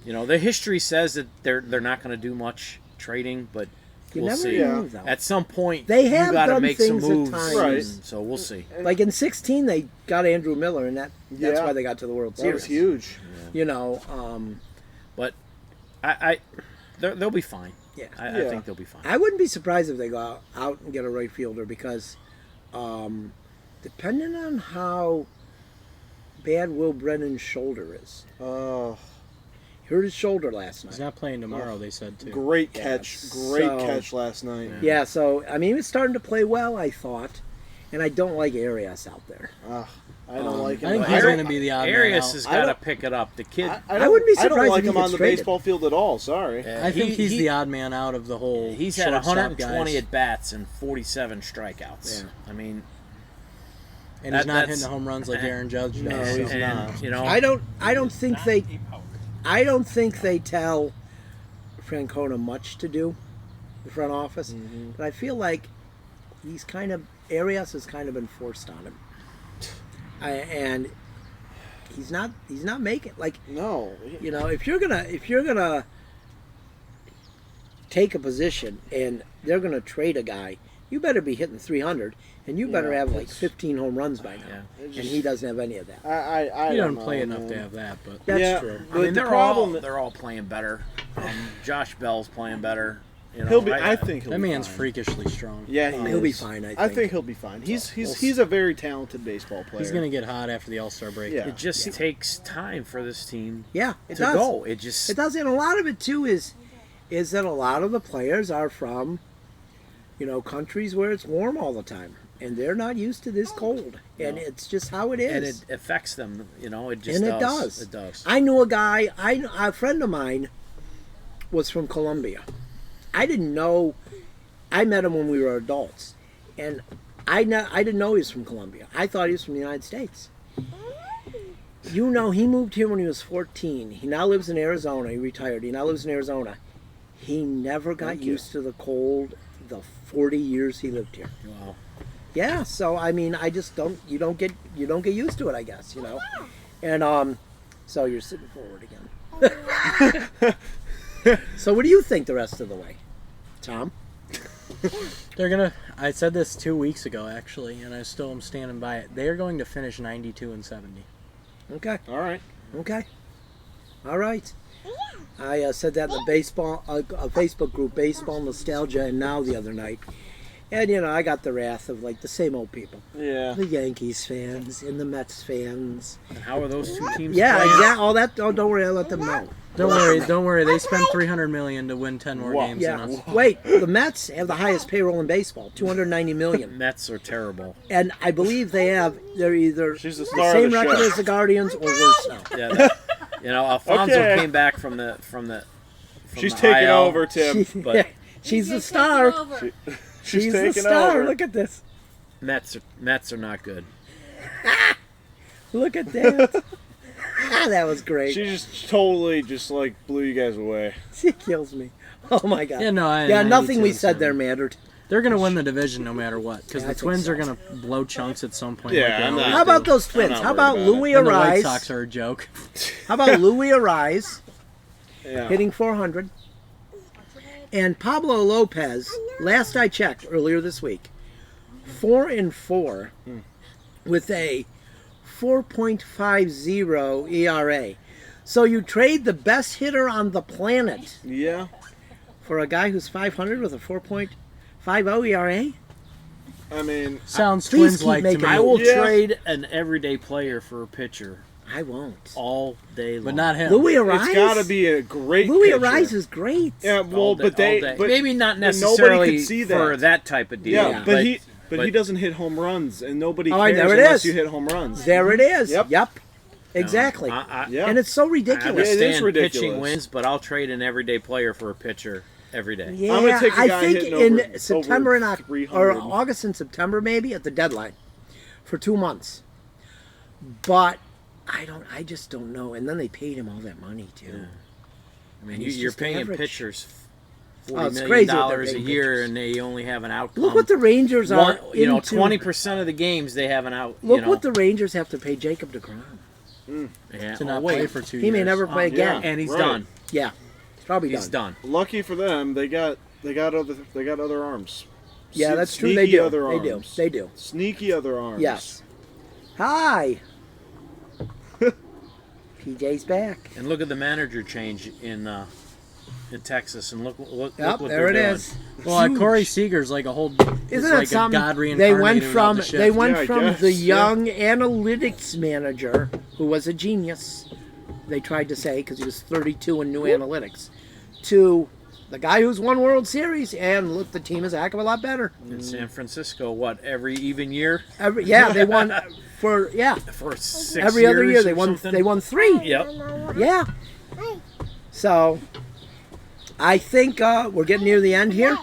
Speaker 3: You know, the history says that they're not going to do much trading, but
Speaker 1: You
Speaker 3: we'll
Speaker 1: never
Speaker 3: see.
Speaker 1: know, though.
Speaker 3: At some point,
Speaker 1: They have
Speaker 3: you got to
Speaker 1: done
Speaker 3: make some
Speaker 1: things at
Speaker 3: moves,
Speaker 1: times.
Speaker 2: Right.
Speaker 3: so we'll see.
Speaker 1: Like in 16, they got Andrew Miller, and that's
Speaker 2: Yeah.
Speaker 1: why they got to the World
Speaker 2: That
Speaker 1: Series.
Speaker 2: was huge.
Speaker 1: You know,
Speaker 3: But they'll be fine.
Speaker 1: yeah.
Speaker 3: I
Speaker 2: Yeah.
Speaker 3: think they'll be fine.
Speaker 1: I wouldn't be surprised if they go out and get a right fielder because, depending on how bad Will Brennan's shoulder is,
Speaker 2: Oh,
Speaker 1: he hurt his shoulder last
Speaker 6: He's
Speaker 1: night.
Speaker 6: not playing tomorrow. They said too.
Speaker 2: great
Speaker 1: Yeah,
Speaker 2: catch. Great
Speaker 1: so-
Speaker 2: catch last night.
Speaker 1: Yeah, so I mean, he was starting to play well, I thought, and I don't like Arias out there.
Speaker 2: I don't like him.
Speaker 6: I think
Speaker 2: but
Speaker 6: he's
Speaker 2: I
Speaker 6: going
Speaker 2: don't-
Speaker 6: to be the odd man
Speaker 3: Arias
Speaker 6: out.
Speaker 3: has
Speaker 2: I
Speaker 3: got to
Speaker 2: don't-
Speaker 3: pick it up. The kid,
Speaker 2: I
Speaker 1: wouldn't be
Speaker 2: I don't
Speaker 1: surprised
Speaker 2: like
Speaker 1: if he
Speaker 2: him on
Speaker 1: gets
Speaker 2: the
Speaker 1: traded.
Speaker 2: baseball field at all. Sorry.
Speaker 6: I think he's
Speaker 3: he-
Speaker 6: the odd man out of the whole.
Speaker 3: He's had
Speaker 6: shortstop
Speaker 3: 120
Speaker 6: guys.
Speaker 3: at bats and 47 strikeouts.
Speaker 1: Yeah.
Speaker 3: I mean,
Speaker 6: and he's not
Speaker 3: that's-
Speaker 6: hitting the home runs like Aaron Judge does.
Speaker 1: No,
Speaker 6: so.
Speaker 1: he's
Speaker 3: and, you know,
Speaker 1: I don't think they tell Francona much to do, the front office, but I feel like Arias has kind of been forced on him, and he's not making like.
Speaker 2: No.
Speaker 1: You know, if you're gonna take a position and they're gonna trade a guy, you better be hitting 300, and you better
Speaker 2: Yeah,
Speaker 1: have like
Speaker 2: it's-
Speaker 1: 15 home runs by now.
Speaker 3: Yeah.
Speaker 1: And he doesn't have any of that.
Speaker 2: I
Speaker 6: He
Speaker 2: don't
Speaker 6: doesn't play
Speaker 2: know,
Speaker 6: enough to
Speaker 2: man.
Speaker 6: have that, but
Speaker 1: That's
Speaker 2: Yeah,
Speaker 1: true.
Speaker 3: I mean,
Speaker 2: the
Speaker 3: they're
Speaker 2: problem.
Speaker 3: all playing better. Josh Bell's playing better. You know,
Speaker 2: He'll be. I think he'll
Speaker 6: that
Speaker 2: be
Speaker 6: man's
Speaker 2: fine.
Speaker 6: freakishly strong.
Speaker 2: Yeah,
Speaker 1: He'll be
Speaker 2: is.
Speaker 1: fine, I
Speaker 2: I
Speaker 1: think.
Speaker 2: think he'll be fine. He's a very talented baseball player.
Speaker 6: He's going to get hot after the All-Star break.
Speaker 2: Yeah.
Speaker 3: It just takes time for this team
Speaker 1: Yeah, it
Speaker 3: to
Speaker 1: does.
Speaker 3: go. It just
Speaker 1: It does, and a lot of it too is that a lot of the players are from, countries where it's warm all the time, and they're not used to this cold, and it's just how it is.
Speaker 3: and it affects them. You know, it just
Speaker 1: And
Speaker 3: does.
Speaker 1: it does.
Speaker 3: It does.
Speaker 1: I knew a guy. A friend of mine was from Colombia. I didn't know. I met him when we were adults, and I didn't know he was from Colombia. I thought he was from the United States. He moved here when he was 14. He now lives in Arizona. He retired. He now lives in Arizona. He never got used to the cold the 40 years he lived here.
Speaker 3: Wow.
Speaker 1: Yeah, so I mean, I just don't. You don't get used to it, I guess. And so you're sitting forward again. So what do you think the rest of the way, Tom?
Speaker 6: They're gonna. I said this 2 weeks ago, actually, and I still am standing by it. They are going to finish 92 and 70.
Speaker 1: Okay.
Speaker 2: All right.
Speaker 1: Okay. All right. I said that in the baseball a Facebook group, Baseball Nostalgia, and Now the other night, and I got the wrath of like the same old people,
Speaker 2: Yeah.
Speaker 1: the Yankees fans and the Mets fans.
Speaker 3: And how are those two teams?
Speaker 1: Yeah,
Speaker 3: playing?
Speaker 1: exactly. All that. Oh, don't worry, I let them know.
Speaker 6: Don't worry. They spent $300 million to win 10 more
Speaker 2: Wow.
Speaker 6: games than
Speaker 1: Yeah.
Speaker 6: us.
Speaker 1: Wait, the Mets have the highest payroll in baseball, $290 million,
Speaker 3: Mets are terrible.
Speaker 1: and I believe they're either
Speaker 2: She's the
Speaker 1: the
Speaker 2: star
Speaker 1: same
Speaker 2: of the
Speaker 1: record
Speaker 2: show.
Speaker 1: as the Guardians or worse now.
Speaker 3: Yeah. Alfonso
Speaker 2: Okay.
Speaker 3: came back from the.
Speaker 2: She's
Speaker 3: the
Speaker 2: taking
Speaker 3: IL.
Speaker 2: over, Tim.
Speaker 3: But
Speaker 1: She's the star. She's the
Speaker 2: taking
Speaker 1: star.
Speaker 2: over.
Speaker 1: Look at this.
Speaker 3: Mets are not good.
Speaker 1: Look at that. That was great.
Speaker 2: She just totally like blew you guys away.
Speaker 1: She kills me. Oh my god.
Speaker 6: Yeah, no,
Speaker 1: Yeah, nothing
Speaker 6: 92
Speaker 1: we
Speaker 6: and
Speaker 1: said
Speaker 6: 70.
Speaker 1: there mattered.
Speaker 6: They're going to win the division no matter what, because
Speaker 1: Yeah, I
Speaker 6: the
Speaker 1: think
Speaker 6: Twins
Speaker 1: so.
Speaker 6: are going to blow chunks at some point.
Speaker 2: Yeah,
Speaker 6: like they
Speaker 2: I'm
Speaker 6: always
Speaker 2: not-
Speaker 1: How about
Speaker 6: do.
Speaker 1: those Twins?
Speaker 2: not
Speaker 1: How
Speaker 2: worried
Speaker 1: about
Speaker 2: about it.
Speaker 1: Louis
Speaker 6: And the White
Speaker 1: Arise?
Speaker 6: Sox are a joke.
Speaker 1: How about Louis Arise
Speaker 2: Yeah.
Speaker 1: hitting 400? And Pablo Lopez, last I checked earlier this week, 4-4 with a 4.50 ERA. So you trade the best hitter on the planet
Speaker 2: Yeah.
Speaker 1: for a guy who's 500 with a 4.50 ERA?
Speaker 2: I mean,
Speaker 6: Sounds
Speaker 1: Please
Speaker 6: Twins
Speaker 1: keep
Speaker 6: like to
Speaker 1: making
Speaker 6: me.
Speaker 3: I will
Speaker 2: Yeah.
Speaker 3: trade an everyday player for a pitcher
Speaker 1: I won't.
Speaker 3: all day long.
Speaker 6: But not him.
Speaker 1: Louis Arise?
Speaker 2: it's got to be a great.
Speaker 1: Louis
Speaker 2: pitcher.
Speaker 1: Arise is great.
Speaker 2: Yeah,
Speaker 3: All
Speaker 2: well,
Speaker 3: day-
Speaker 2: but they,
Speaker 3: all day.
Speaker 2: but
Speaker 3: maybe not
Speaker 2: but nobody
Speaker 3: necessarily
Speaker 2: could see
Speaker 3: for
Speaker 2: that.
Speaker 3: that type of deal.
Speaker 2: Yeah, but he doesn't hit home runs, and nobody
Speaker 1: Oh,
Speaker 2: cares
Speaker 1: there it
Speaker 2: unless
Speaker 1: is.
Speaker 2: you hit home runs.
Speaker 1: There it is.
Speaker 2: Yep.
Speaker 1: Exactly.
Speaker 2: Yeah.
Speaker 1: And it's so
Speaker 3: I
Speaker 1: ridiculous.
Speaker 2: it is
Speaker 3: understand
Speaker 2: ridiculous.
Speaker 3: pitching wins, but I'll trade an everyday player for a pitcher every day.
Speaker 1: Yeah,
Speaker 2: I'm gonna take a
Speaker 1: I
Speaker 2: guy
Speaker 1: think
Speaker 2: hitting
Speaker 1: in
Speaker 2: over
Speaker 1: September and or
Speaker 2: 300.
Speaker 1: August and September maybe at the deadline for 2 months. But I just don't know. And then they paid him all that money too.
Speaker 3: I mean,
Speaker 1: And he's
Speaker 3: you're
Speaker 1: just
Speaker 3: paying
Speaker 1: average.
Speaker 3: pitchers
Speaker 1: Oh,
Speaker 3: $40
Speaker 1: it's
Speaker 3: million
Speaker 1: crazy what they're
Speaker 3: a
Speaker 1: paying
Speaker 3: year,
Speaker 1: pitchers.
Speaker 3: and they only have an outcome.
Speaker 1: Look what the Rangers are.
Speaker 3: One,
Speaker 1: into.
Speaker 3: 20% of the games they have an out.
Speaker 1: Look
Speaker 3: you know,
Speaker 1: what the Rangers have to pay Jacob deGrom.
Speaker 3: Yeah.
Speaker 6: to not
Speaker 3: wait.
Speaker 6: play for 2 years.
Speaker 1: He may never play again.
Speaker 3: And he's
Speaker 2: Right.
Speaker 3: done.
Speaker 1: Yeah, he's probably
Speaker 3: He's
Speaker 1: done.
Speaker 3: done.
Speaker 2: Lucky for them, they got other arms.
Speaker 1: Yeah, that's true. They
Speaker 2: Sneaky
Speaker 1: do.
Speaker 2: Other
Speaker 1: They do.
Speaker 2: arms.
Speaker 1: They do.
Speaker 2: Sneaky other arms.
Speaker 1: Yes. Hi. PJ's back.
Speaker 3: And look at the manager change in Texas, and look
Speaker 1: Yep,
Speaker 3: what
Speaker 1: there
Speaker 3: they're
Speaker 1: it
Speaker 3: doing.
Speaker 1: is.
Speaker 6: Well, Corey Seager's like a whole.
Speaker 1: Isn't
Speaker 6: like
Speaker 1: it something?
Speaker 6: A God
Speaker 1: They went
Speaker 6: reincarnated
Speaker 1: from
Speaker 6: without the
Speaker 1: they
Speaker 6: shit.
Speaker 1: went
Speaker 2: Yeah, I
Speaker 1: from
Speaker 2: guess,
Speaker 1: the
Speaker 2: yeah.
Speaker 1: young analytics manager who was a genius. They tried to say because he was 32 and knew analytics, to the guy who's won World Series and look, the team is a heck of a lot better.
Speaker 3: In San Francisco, what, every even year?
Speaker 1: They won for
Speaker 3: For 6
Speaker 1: every other
Speaker 3: years
Speaker 1: year they
Speaker 3: or
Speaker 1: won.
Speaker 3: something?
Speaker 1: They won 3.
Speaker 3: Yep.
Speaker 1: Yeah. So, I think we're getting near the end here.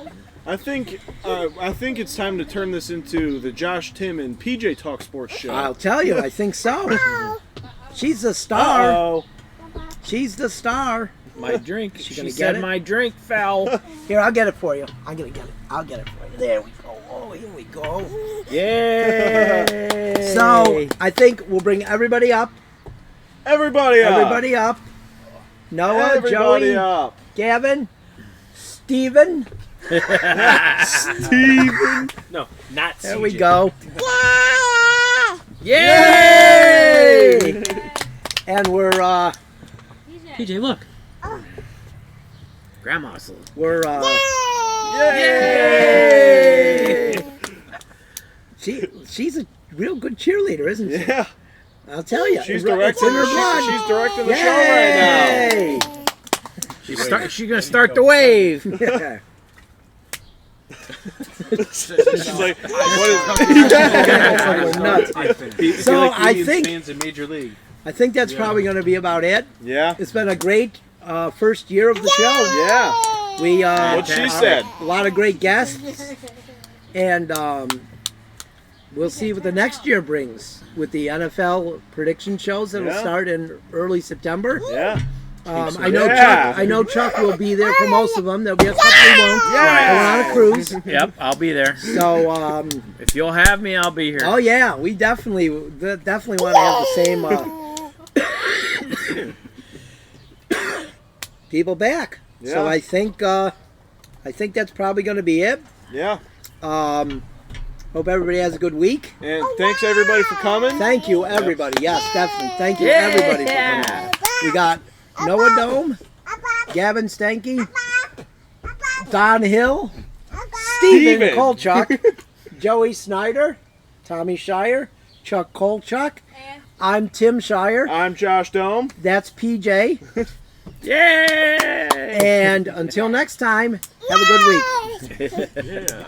Speaker 2: I think it's time to turn this into the Josh, Tim, and PJ Talk Sports show.
Speaker 1: I'll tell you, I think so. She's the star.
Speaker 2: Uh-oh.
Speaker 1: She's the star.
Speaker 3: My drink.
Speaker 1: She
Speaker 3: She
Speaker 1: gonna get
Speaker 3: said
Speaker 1: it?
Speaker 3: my drink fell.
Speaker 1: Here, I'll get it for you. I'm gonna get it. I'll get it for you. There we go. Oh, here we go.
Speaker 3: Yay!
Speaker 1: So I think we'll bring everybody up.
Speaker 2: Everybody up.
Speaker 1: Everybody up. Noah,
Speaker 2: Everybody
Speaker 1: Joey,
Speaker 2: up.
Speaker 1: Gavin, Steven.
Speaker 2: Steven.
Speaker 3: No, not
Speaker 1: There
Speaker 3: CJ.
Speaker 1: we go.
Speaker 3: Yay!
Speaker 1: And we're
Speaker 6: PJ, look.
Speaker 3: Grandma's.
Speaker 1: Yay! She's a real good cheerleader, isn't she?
Speaker 2: Yeah.
Speaker 1: I'll tell you.
Speaker 2: She's
Speaker 1: it's
Speaker 2: directing
Speaker 1: in her blood.
Speaker 2: She's directing the show right now.
Speaker 1: Yay!
Speaker 3: She's gonna start the wave.
Speaker 1: Yeah.
Speaker 2: She's like, what is
Speaker 1: We're nuts. So I think
Speaker 3: fans in Major League.
Speaker 1: that's probably going to be about it.
Speaker 2: Yeah.
Speaker 1: It's been a great first year of the show.
Speaker 2: Yeah.
Speaker 1: We
Speaker 2: What she said.
Speaker 1: a lot of great guests, and we'll see what the next year brings with the NFL prediction shows that'll
Speaker 2: Yeah.
Speaker 1: start in early September.
Speaker 2: Yeah.
Speaker 1: I know
Speaker 2: Yeah.
Speaker 1: Chuck. I know Chuck will be there for most of them. There'll be a couple who won't.
Speaker 2: Yeah.
Speaker 1: We're on a cruise.
Speaker 3: Yep, I'll be there.
Speaker 1: So,
Speaker 3: If you'll have me, I'll be here.
Speaker 1: oh yeah, we definitely want to have the same people back.
Speaker 2: Yeah.
Speaker 1: So I think that's probably going to be it.
Speaker 2: Yeah.
Speaker 1: Hope everybody has a good week.
Speaker 2: And thanks everybody for coming.
Speaker 1: Thank you, everybody. Yes, definitely. Thank you, everybody, for coming. We got Noah Dome, Gavin Stanky, Don Hill, Steven Kolchuk, Joey Snyder, Tommy Shire, Chuck Kolchuk. I'm Tim Shire.
Speaker 2: I'm Josh Dome.
Speaker 1: That's PJ.
Speaker 3: Yay!
Speaker 1: And until next time, have a good week.